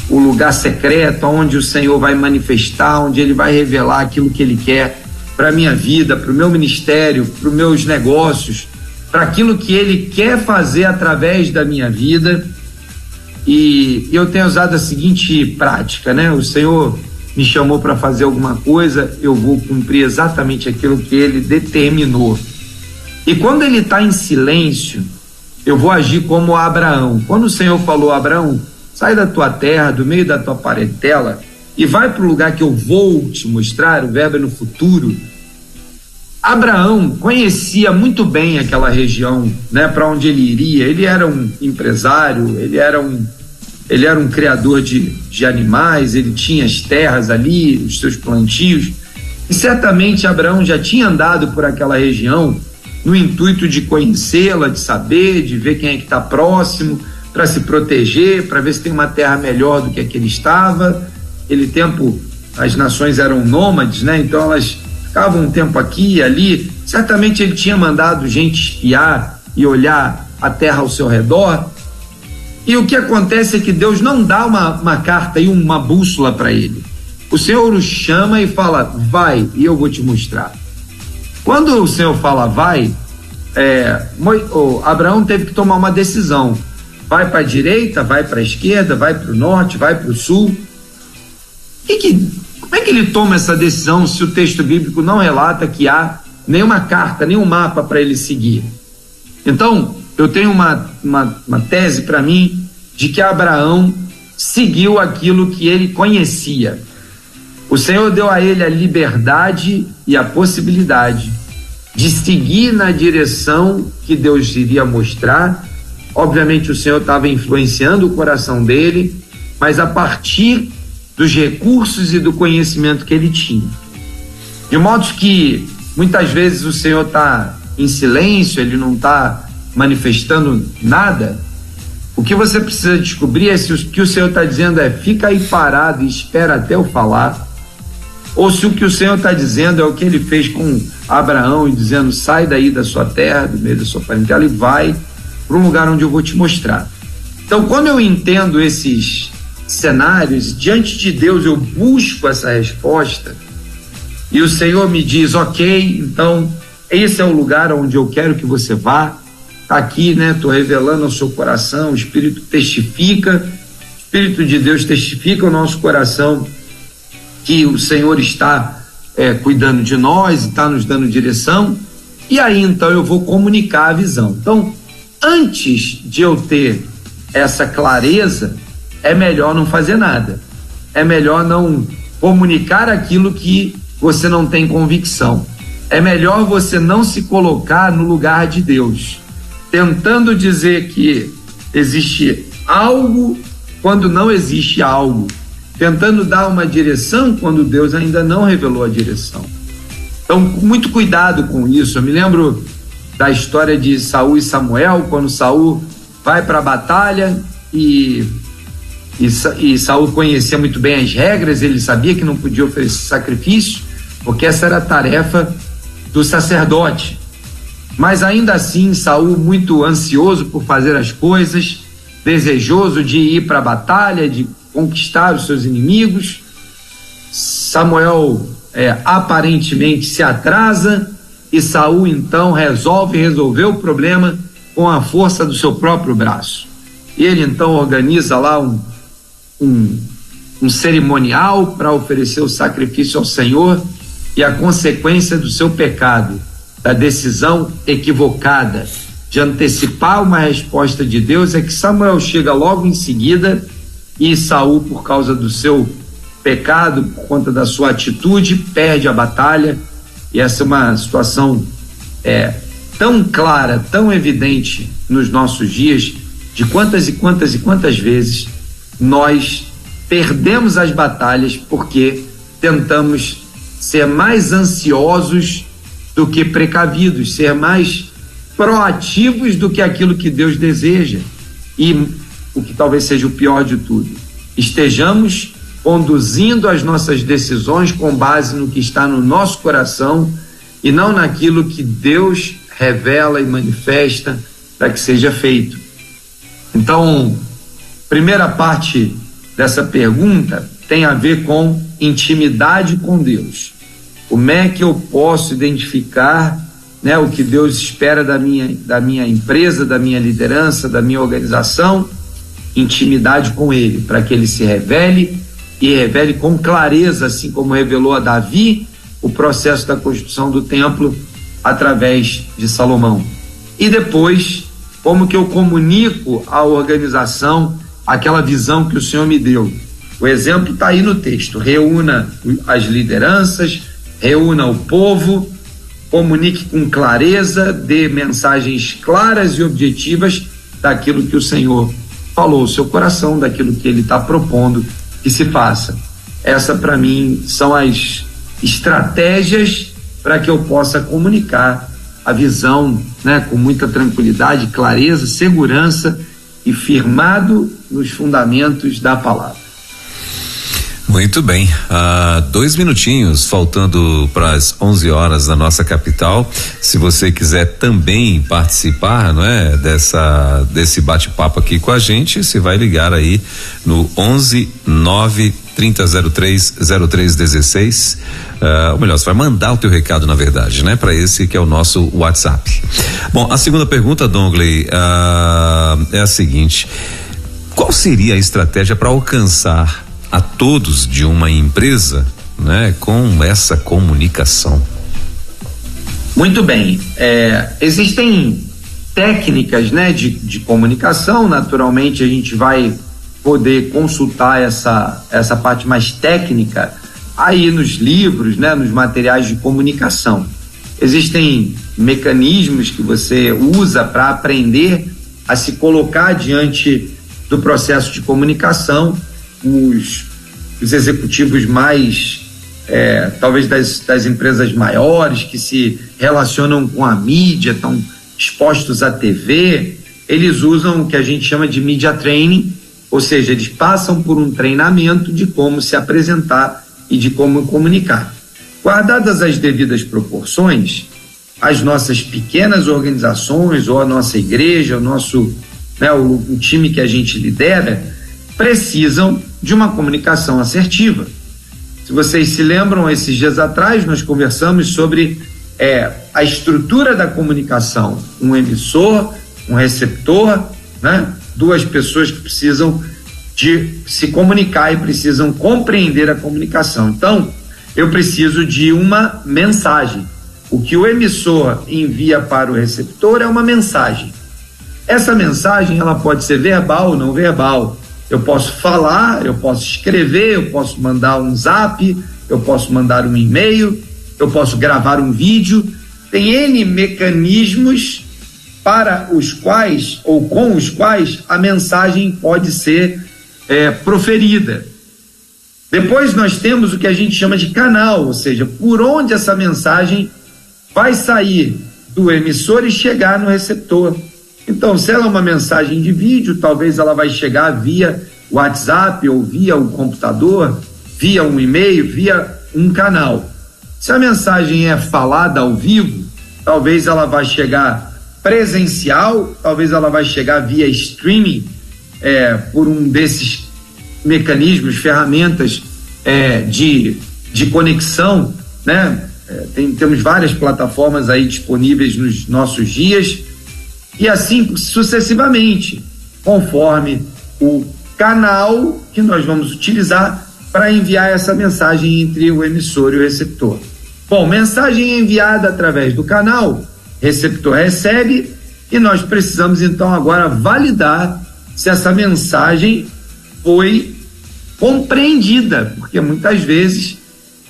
lugar secreto onde o Senhor vai manifestar, onde Ele vai revelar aquilo que Ele quer para a minha vida, para o meu ministério, para os meus negócios, para aquilo que Ele quer fazer através da minha vida. E eu tenho usado a seguinte prática, né? O Senhor me chamou para fazer alguma coisa, eu vou cumprir exatamente aquilo que Ele determinou. E quando Ele está em silêncio, eu vou agir como Abraão. Quando o Senhor falou: Abraão, sai da tua terra, do meio da tua parentela, e vai para o lugar que eu vou te mostrar, o verbo é no futuro. Abraão conhecia muito bem aquela região, né, para onde ele iria. Ele era um empresário, ele era um criador de animais, ele tinha as terras ali, os seus plantios, e certamente Abraão já tinha andado por aquela região no intuito de conhecê-la, de saber, de ver quem é que está próximo, para se proteger, para ver se tem uma terra melhor do que a que ele estava. Aquele tempo as nações eram nômades, né? Então elas ficavam um tempo aqui e ali. Certamente ele tinha mandado gente espiar e olhar a terra ao seu redor. E o que acontece é que Deus não dá uma carta e uma bússola para ele. O Senhor o chama e fala: vai, e eu vou te mostrar. Quando o Senhor fala vai, Abraão teve que tomar uma decisão. Vai para a direita, vai para a esquerda, vai para o norte, vai para o sul. Como é que ele toma essa decisão se o texto bíblico não relata que há nenhuma carta, nenhum mapa para ele seguir? Então, eu tenho uma tese para mim de que Abraão seguiu aquilo que ele conhecia. O Senhor deu a ele a liberdade e a possibilidade de seguir na direção que Deus iria mostrar. Obviamente o Senhor estava influenciando o coração dele, mas a partir dos recursos e do conhecimento que ele tinha. De modo que muitas vezes o Senhor está em silêncio, ele não está manifestando nada. O que você precisa descobrir é se o que o Senhor está dizendo é: fica aí parado e espera até eu falar, ou se o que o Senhor está dizendo é o que ele fez com Abraão, e dizendo: sai daí da sua terra, do meio da sua parentela, e vai para um lugar onde eu vou te mostrar. Então, quando eu entendo esses cenários, diante de Deus eu busco essa resposta, e o Senhor me diz: ok, então esse é o lugar onde eu quero que você vá. Aqui, né, estou revelando ao seu coração, o Espírito testifica, Espírito de Deus testifica ao nosso coração que o Senhor está cuidando de nós, está nos dando direção, e aí então eu vou comunicar a visão. Então, antes de eu ter essa clareza, é melhor não fazer nada, é melhor não comunicar aquilo que você não tem convicção, é melhor você não se colocar no lugar de Deus, tentando dizer que existe algo quando não existe algo, tentando dar uma direção quando Deus ainda não revelou a direção. Então, muito cuidado com isso. Eu me lembro da história de Saul e Samuel, quando Saul vai para a batalha e Saul conhecia muito bem as regras, ele sabia que não podia oferecer sacrifício, porque essa era a tarefa do sacerdote. Mas ainda assim, Saul, muito ansioso por fazer as coisas, desejoso de ir para a batalha, de conquistar os seus inimigos, Samuel aparentemente se atrasa, e Saul então resolver o problema com a força do seu próprio braço. E ele então organiza lá um cerimonial para oferecer o sacrifício ao Senhor, e a consequência do seu pecado, da decisão equivocada de antecipar uma resposta de Deus, é que Samuel chega logo em seguida, e Saul, por causa do seu pecado, por conta da sua atitude, perde a batalha. E essa é uma situação tão clara, tão evidente nos nossos dias, de quantas e quantas e quantas vezes nós perdemos as batalhas porque tentamos ser mais ansiosos do que precavidos, ser mais proativos do que aquilo que Deus deseja. E o que talvez seja o pior de tudo, estejamos conduzindo as nossas decisões com base no que está no nosso coração e não naquilo que Deus revela e manifesta para que seja feito. Então, primeira parte dessa pergunta tem a ver com intimidade com Deus. Como é que eu posso identificar, o que Deus espera da minha empresa, da minha liderança, da minha organização? Intimidade com Ele, para que Ele se revele, e revele com clareza, assim como revelou a Davi o processo da construção do templo através de Salomão. E depois, como que eu comunico à organização aquela visão que o Senhor me deu? O exemplo está aí no texto: reúna as lideranças, reúna o povo, comunique com clareza, dê mensagens claras e objetivas daquilo que o Senhor falou ao seu coração, daquilo que Ele está propondo que se faça. Essa, para mim, são as estratégias para que eu possa comunicar a visão, com muita tranquilidade, clareza, segurança e firmado nos fundamentos da palavra. Muito bem, 2 minutinhos faltando para as 11 horas na nossa capital. Se você quiser também participar, desse bate-papo aqui com a gente, você vai ligar aí no 11 9 3003 0316. Ou melhor, você vai mandar o teu recado, na verdade, para esse que é o nosso WhatsApp. Bom, a segunda pergunta, Dongley, é a seguinte: qual seria a estratégia para alcançar a todos de uma empresa, com essa comunicação? Muito bem, existem técnicas, de comunicação. Naturalmente a gente vai poder consultar essa parte mais técnica aí nos livros, nos materiais de comunicação. Existem mecanismos que você usa para aprender a se colocar diante do processo de comunicação. Os executivos mais, talvez das empresas maiores, que se relacionam com a mídia, estão expostos à TV, eles usam o que a gente chama de media training, ou seja, eles passam por um treinamento de como se apresentar e de como comunicar. Guardadas as devidas proporções, as nossas pequenas organizações, ou a nossa igreja, o time que a gente lidera, precisam de uma comunicação assertiva. Se vocês se lembram, esses dias atrás nós conversamos sobre a estrutura da comunicação: um emissor, um receptor, 2 pessoas que precisam de se comunicar e precisam compreender a comunicação. Então, eu preciso de uma mensagem. O que o emissor envia para o receptor é uma mensagem. Essa mensagem, ela pode ser verbal ou não verbal. Eu posso falar, eu posso escrever, eu posso mandar um zap, eu posso mandar um e-mail, eu posso gravar um vídeo. Tem N mecanismos para os quais, ou com os quais, a mensagem pode ser proferida. Depois nós temos o que a gente chama de canal, ou seja, por onde essa mensagem vai sair do emissor e chegar no receptor. Então, se ela é uma mensagem de vídeo, talvez ela vai chegar via WhatsApp ou via o computador, via um e-mail, via um canal. Se a mensagem é falada ao vivo, talvez ela vai chegar presencial, talvez ela vai chegar via streaming, por um desses mecanismos, ferramentas de conexão, né? Temos várias plataformas aí disponíveis nos nossos dias, e assim sucessivamente, conforme o canal que nós vamos utilizar para enviar essa mensagem entre o emissor e o receptor. Bom, mensagem enviada através do canal, receptor recebe, e nós precisamos então agora validar se essa mensagem foi compreendida, porque muitas vezes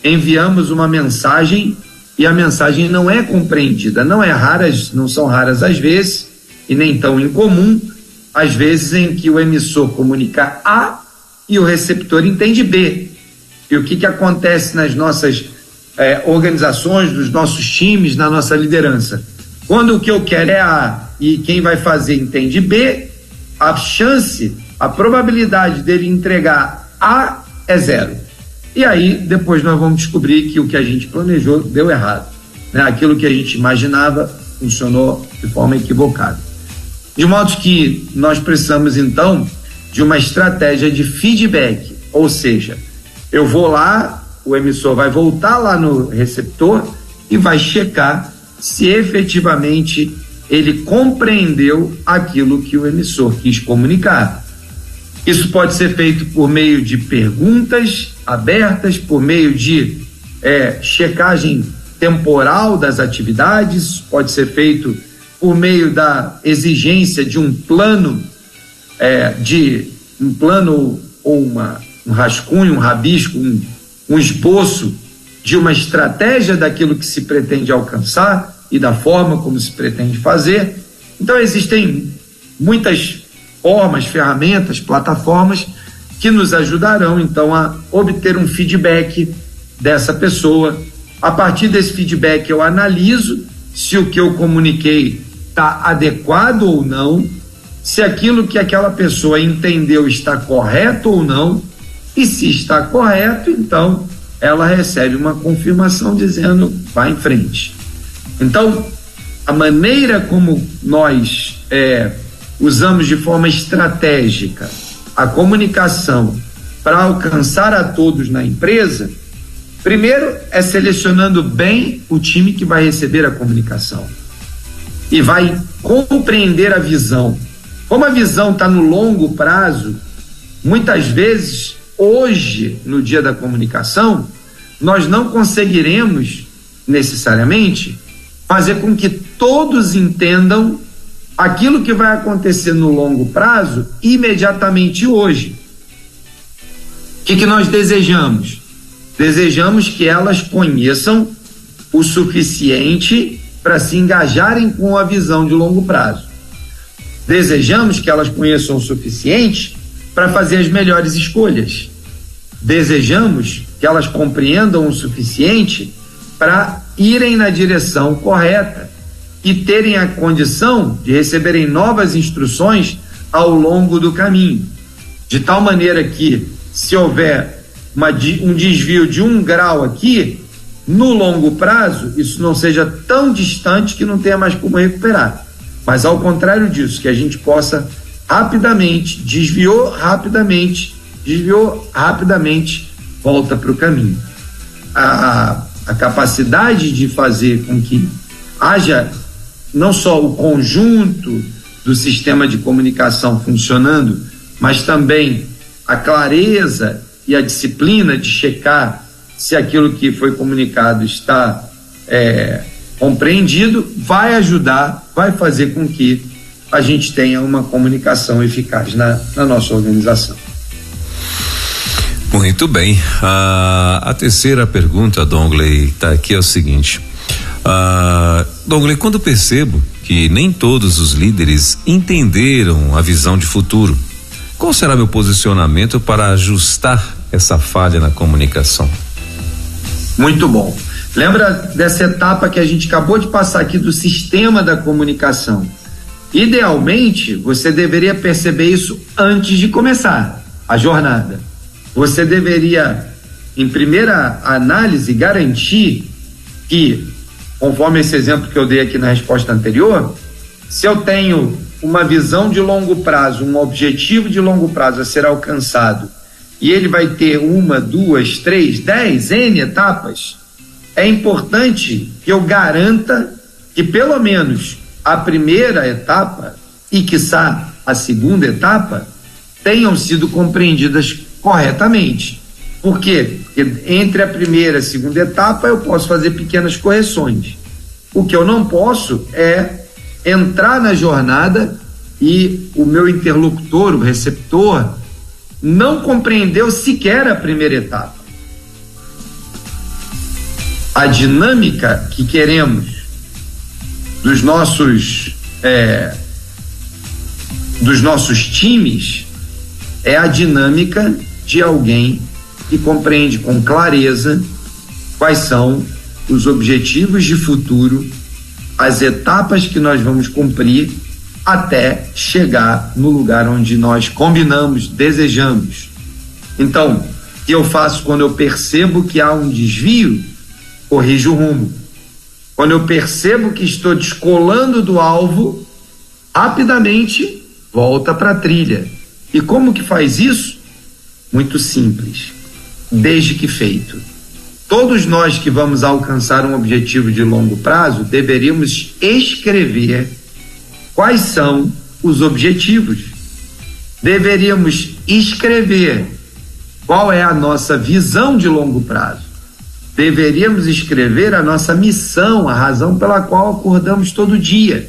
enviamos uma mensagem e a mensagem não é compreendida. Não são raras as vezes, e nem tão incomum, as vezes em que o emissor comunica A e o receptor entende B. E o que acontece nas nossas organizações, nos nossos times, na nossa liderança? Quando o que eu quero é A e quem vai fazer entende B, a probabilidade dele entregar A é 0. E aí, depois nós vamos descobrir que o que a gente planejou deu errado, né? Aquilo que a gente imaginava funcionou de forma equivocada. De modo que nós precisamos, então, de uma estratégia de feedback, ou seja, eu vou lá, o emissor vai voltar lá no receptor e vai checar se efetivamente ele compreendeu aquilo que o emissor quis comunicar. Isso pode ser feito por meio de perguntas abertas, por meio de checagem temporal das atividades, pode ser feito por meio da exigência de um plano, ou um rascunho, um rabisco, um esboço de uma estratégia daquilo que se pretende alcançar e da forma como se pretende fazer. Então existem muitas formas, ferramentas, plataformas que nos ajudarão então a obter um feedback dessa pessoa. A partir desse feedback eu analiso se o que eu comuniquei está adequado ou não, se aquilo que aquela pessoa entendeu está correto ou não, e se está correto, então ela recebe uma confirmação dizendo vá em frente. Então, a maneira como nós usamos de forma estratégica a comunicação para alcançar a todos na empresa, primeiro é selecionando bem o time que vai receber a comunicação e vai compreender a visão. Como a visão está no longo prazo, muitas vezes, hoje, no dia da comunicação, nós não conseguiremos necessariamente fazer com que todos entendam aquilo que vai acontecer no longo prazo imediatamente hoje. O que nós desejamos? Desejamos que elas conheçam o suficiente para se engajarem com a visão de longo prazo. Desejamos que elas conheçam o suficiente para fazer as melhores escolhas. Desejamos que elas compreendam o suficiente para irem na direção correta e terem a condição de receberem novas instruções ao longo do caminho, de tal maneira que, se houver um desvio de 1 grau aqui, no longo prazo, isso não seja tão distante que não tenha mais como recuperar, mas ao contrário disso, que a gente possa rapidamente, desviou rapidamente, volta para o caminho. A capacidade de fazer com que haja não só o conjunto do sistema de comunicação funcionando, mas também a clareza e a disciplina de checar se aquilo que foi comunicado está compreendido, vai ajudar, vai fazer com que a gente tenha uma comunicação eficaz na nossa organização. Muito bem. A terceira pergunta, Dongley, está aqui, é o seguinte. Dongley, quando percebo que nem todos os líderes entenderam a visão de futuro, qual será meu posicionamento para ajustar essa falha na comunicação? Muito bom. Lembra dessa etapa que a gente acabou de passar aqui do sistema da comunicação? Idealmente, você deveria perceber isso antes de começar a jornada. Você deveria, em primeira análise, garantir que, conforme esse exemplo que eu dei aqui na resposta anterior, se eu tenho uma visão de longo prazo, um objetivo de longo prazo a ser alcançado, e ele vai ter 1, 2, 3, 10, N etapas, é importante que eu garanta que pelo menos a primeira etapa e quiçá a segunda etapa tenham sido compreendidas corretamente. Por quê? Porque entre a primeira e a segunda etapa eu posso fazer pequenas correções. O que eu não posso é entrar na jornada e o meu interlocutor, o receptor, não compreendeu sequer a primeira etapa. A dinâmica que queremos dos nossos times é a dinâmica de alguém que compreende com clareza quais são os objetivos de futuro, as etapas que nós vamos cumprir até chegar no lugar onde nós combinamos, desejamos. Então, o que eu faço quando eu percebo que há um desvio? Corrijo o rumo. Quando eu percebo que estou descolando do alvo, rapidamente volta para a trilha. E como que faz isso? Muito simples. Desde que feito. Todos nós que vamos alcançar um objetivo de longo prazo deveríamos escrever quais são os objetivos. Deveríamos escrever qual é a nossa visão de longo prazo. Deveríamos escrever a nossa missão, a razão pela qual acordamos todo dia.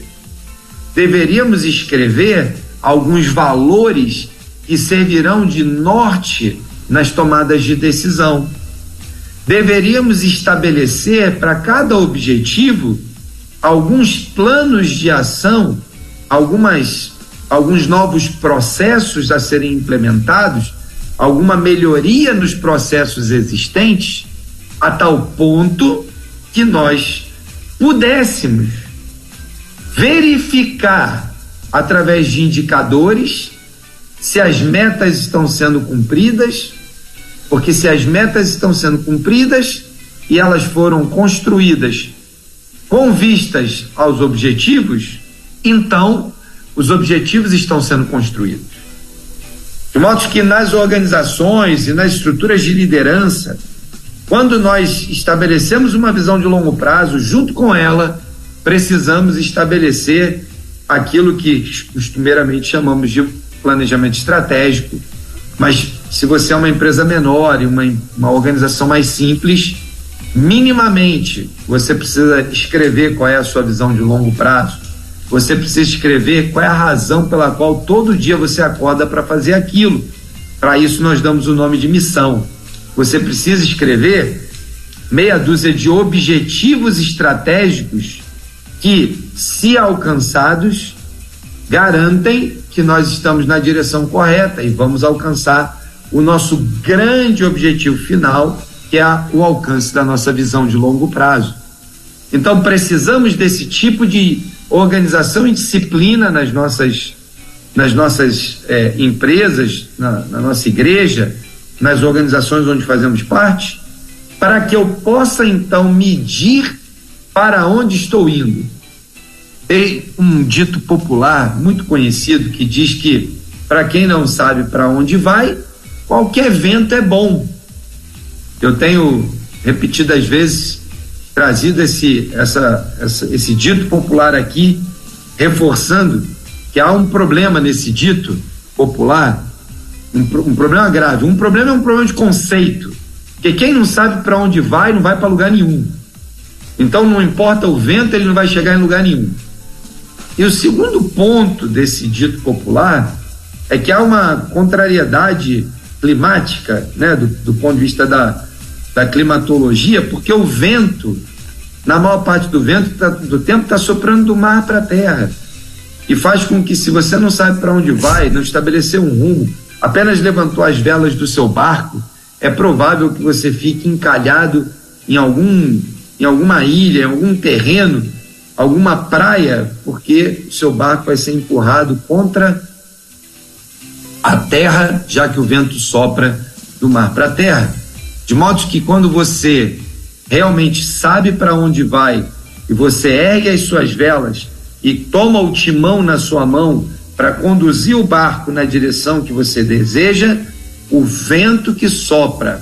Deveríamos escrever alguns valores que servirão de norte nas tomadas de decisão. Deveríamos estabelecer para cada objetivo alguns planos de ação, alguns novos processos a serem implementados, alguma melhoria nos processos existentes, a tal ponto que nós pudéssemos verificar através de indicadores se as metas estão sendo cumpridas, porque se as metas estão sendo cumpridas e elas foram construídas com vistas aos objetivos, então os objetivos estão sendo construídos. De modo que nas organizações e nas estruturas de liderança, quando nós estabelecemos uma visão de longo prazo, junto com ela, precisamos estabelecer aquilo que costumeiramente chamamos de planejamento estratégico. Mas se você é uma empresa menor e uma organização mais simples, minimamente você precisa escrever qual é a sua visão de longo prazo. Você precisa escrever qual é a razão pela qual todo dia você acorda para fazer aquilo. Para isso nós damos o nome de missão. Você precisa escrever meia dúzia de objetivos estratégicos que, se alcançados, garantem que nós estamos na direção correta e vamos alcançar o nosso grande objetivo final, que é o alcance da nossa visão de longo prazo. Então, precisamos desse tipo de organização e disciplina nas nossas empresas, na nossa igreja, nas organizações onde fazemos parte, para que eu possa então medir para onde estou indo. Tem um dito popular muito conhecido que diz que para quem não sabe para onde vai, qualquer vento é bom. Eu tenho repetidas vezes trazido esse dito popular aqui, reforçando que há um problema nesse dito popular, um problema grave. Um problema é um problema de conceito, porque quem não sabe para onde vai, não vai para lugar nenhum. Então não importa o vento, ele não vai chegar em lugar nenhum. E o segundo ponto desse dito popular é que há uma contrariedade climática, né, do ponto de vista da climatologia, porque o vento, na maior parte do tempo, está soprando do mar para a terra, e faz com que, se você não sabe para onde vai, não estabeleceu um rumo, apenas levantou as velas do seu barco, é provável que você fique encalhado em alguma ilha, em algum terreno, alguma praia, porque o seu barco vai ser empurrado contra a terra, já que o vento sopra do mar para a terra. De modo que, quando você realmente sabe para onde vai e você ergue as suas velas e toma o timão na sua mão para conduzir o barco na direção que você deseja, o vento que sopra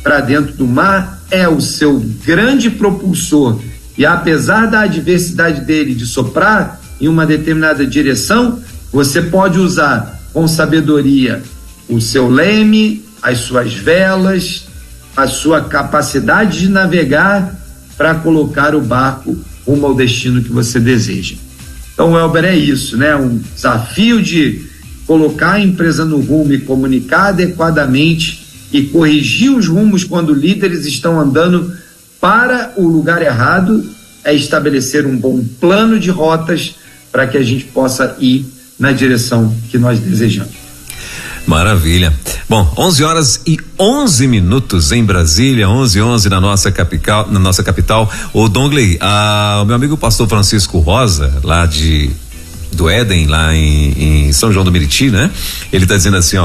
para dentro do mar é o seu grande propulsor, e apesar da adversidade dele de soprar em uma determinada direção, você pode usar com sabedoria o seu leme, as suas velas, a sua capacidade de navegar para colocar o barco rumo ao destino que você deseja. Então, Welber, é isso, né? Um desafio de colocar a empresa no rumo e comunicar adequadamente e corrigir os rumos quando líderes estão andando para o lugar errado, é estabelecer um bom plano de rotas para que a gente possa ir na direção que nós desejamos. Maravilha. Bom, 11h11 em Brasília, 11h11 na nossa capital. O Dongley, o meu amigo pastor Francisco Rosa, lá do Éden, lá em São João do Meriti, né? Ele tá dizendo assim,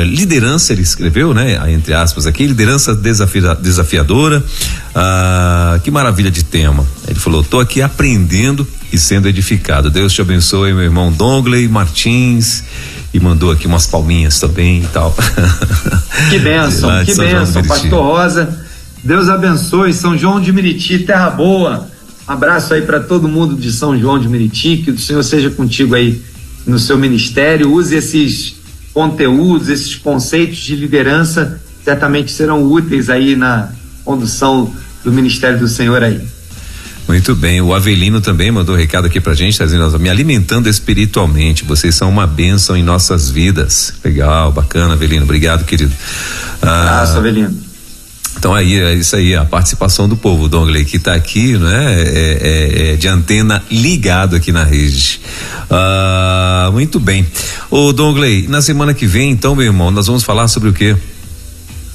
liderança, ele escreveu, né? Entre aspas aqui, liderança desafiadora, que maravilha de tema. Ele falou, tô aqui aprendendo e sendo edificado. Deus te abençoe, meu irmão Dongley Martins, e mandou aqui umas palminhas também e tal. Que bênção, pastor Rosa. Deus abençoe, São João de Meriti, terra boa. Um abraço aí para todo mundo de São João de Meriti, que o Senhor seja contigo aí no seu ministério. Use esses conteúdos, esses conceitos de liderança, certamente serão úteis aí na condução do ministério do Senhor aí. Muito bem, o Avelino também mandou um recado aqui pra gente, tá dizendo, me alimentando espiritualmente, vocês são uma bênção em nossas vidas. Legal, bacana, Avelino, obrigado, querido. Abraço, Avelino. Então aí, é isso aí, a participação do povo, Dongley, que tá aqui, né, é de antena ligado aqui na rede. Muito bem. Ô Dongley, na semana que vem, então, meu irmão, nós vamos falar sobre o quê?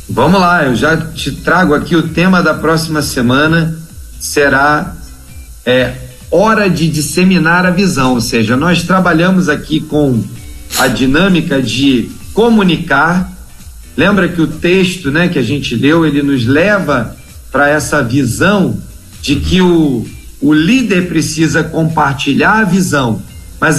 Vamos lá, eu já te trago aqui o tema da próxima semana, será hora de disseminar a visão, ou seja, nós trabalhamos aqui com a dinâmica de comunicar. Lembra que o texto, né, que a gente leu, ele nos leva para essa visão de que o líder precisa compartilhar a visão, mas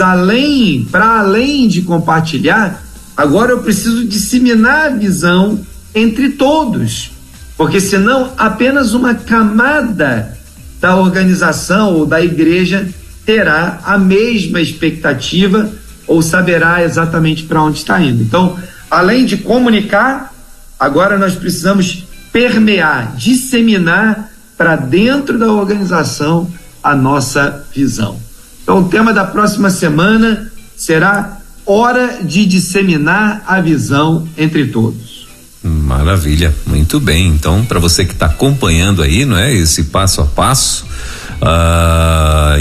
para além de compartilhar, agora eu preciso disseminar a visão entre todos, porque senão apenas uma camada da organização ou da igreja terá a mesma expectativa ou saberá exatamente para onde está indo. Então, além de comunicar, agora nós precisamos permear, disseminar para dentro da organização a nossa visão. Então, o tema da próxima semana será hora de disseminar a visão entre todos. Maravilha, muito bem. Então, para você que está acompanhando aí, não é, esse passo a passo,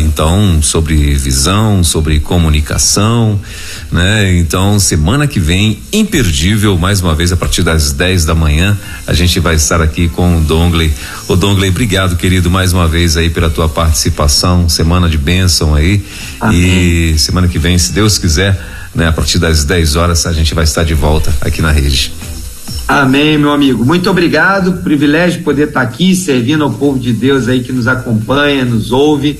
então, sobre visão, sobre comunicação, né? Então, semana que vem, imperdível, mais uma vez, a partir das 10 da manhã, a gente vai estar aqui com o Dongley. Ô Dongley, obrigado, querido, mais uma vez aí pela tua participação, semana de bênção aí. Amém. E semana que vem, se Deus quiser, né, a partir das 10 horas, a gente vai estar de volta aqui na rede. Amém, meu amigo. Muito obrigado. Privilégio poder estar aqui servindo ao povo de Deus aí que nos acompanha, nos ouve,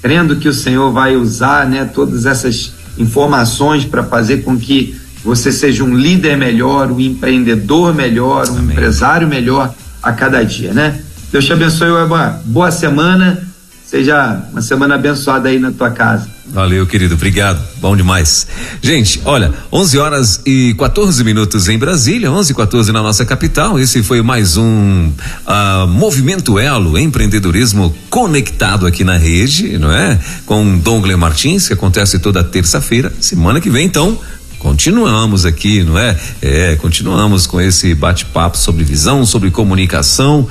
crendo que o Senhor vai usar, né, todas essas informações para fazer com que você seja um líder melhor, um empreendedor melhor, um Amém. Empresário melhor a cada dia, né? Deus te abençoe, boa semana. seja uma semana abençoada aí na tua casa. Valeu, querido, obrigado, bom demais. Gente, olha, 11h14 em Brasília, 11h14 na nossa capital. Esse foi mais um Movimento Elo, empreendedorismo conectado aqui na rede, não é? Com Douglas Martins, que acontece toda terça-feira. Semana que vem, então, continuamos aqui, não é? Continuamos com esse bate-papo sobre visão, sobre comunicação.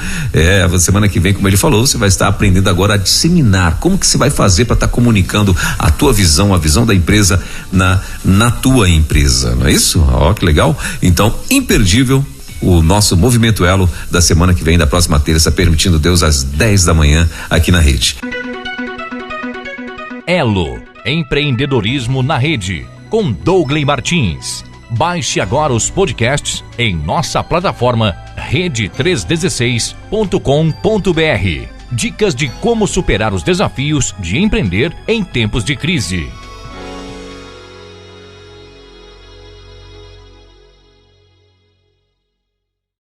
A semana que vem, como ele falou, você vai estar aprendendo agora a disseminar. Como que você vai fazer para estar comunicando a tua visão, a visão da empresa na tua empresa, não é isso? Ó, que legal. Então, imperdível o nosso Movimento Elo da semana que vem, da próxima terça, permitindo Deus, às 10 da manhã, aqui na rede. Elo, empreendedorismo na rede, com Douglas Martins. Baixe agora os podcasts em nossa plataforma rede316.com.br. Dicas de como superar os desafios de empreender em tempos de crise.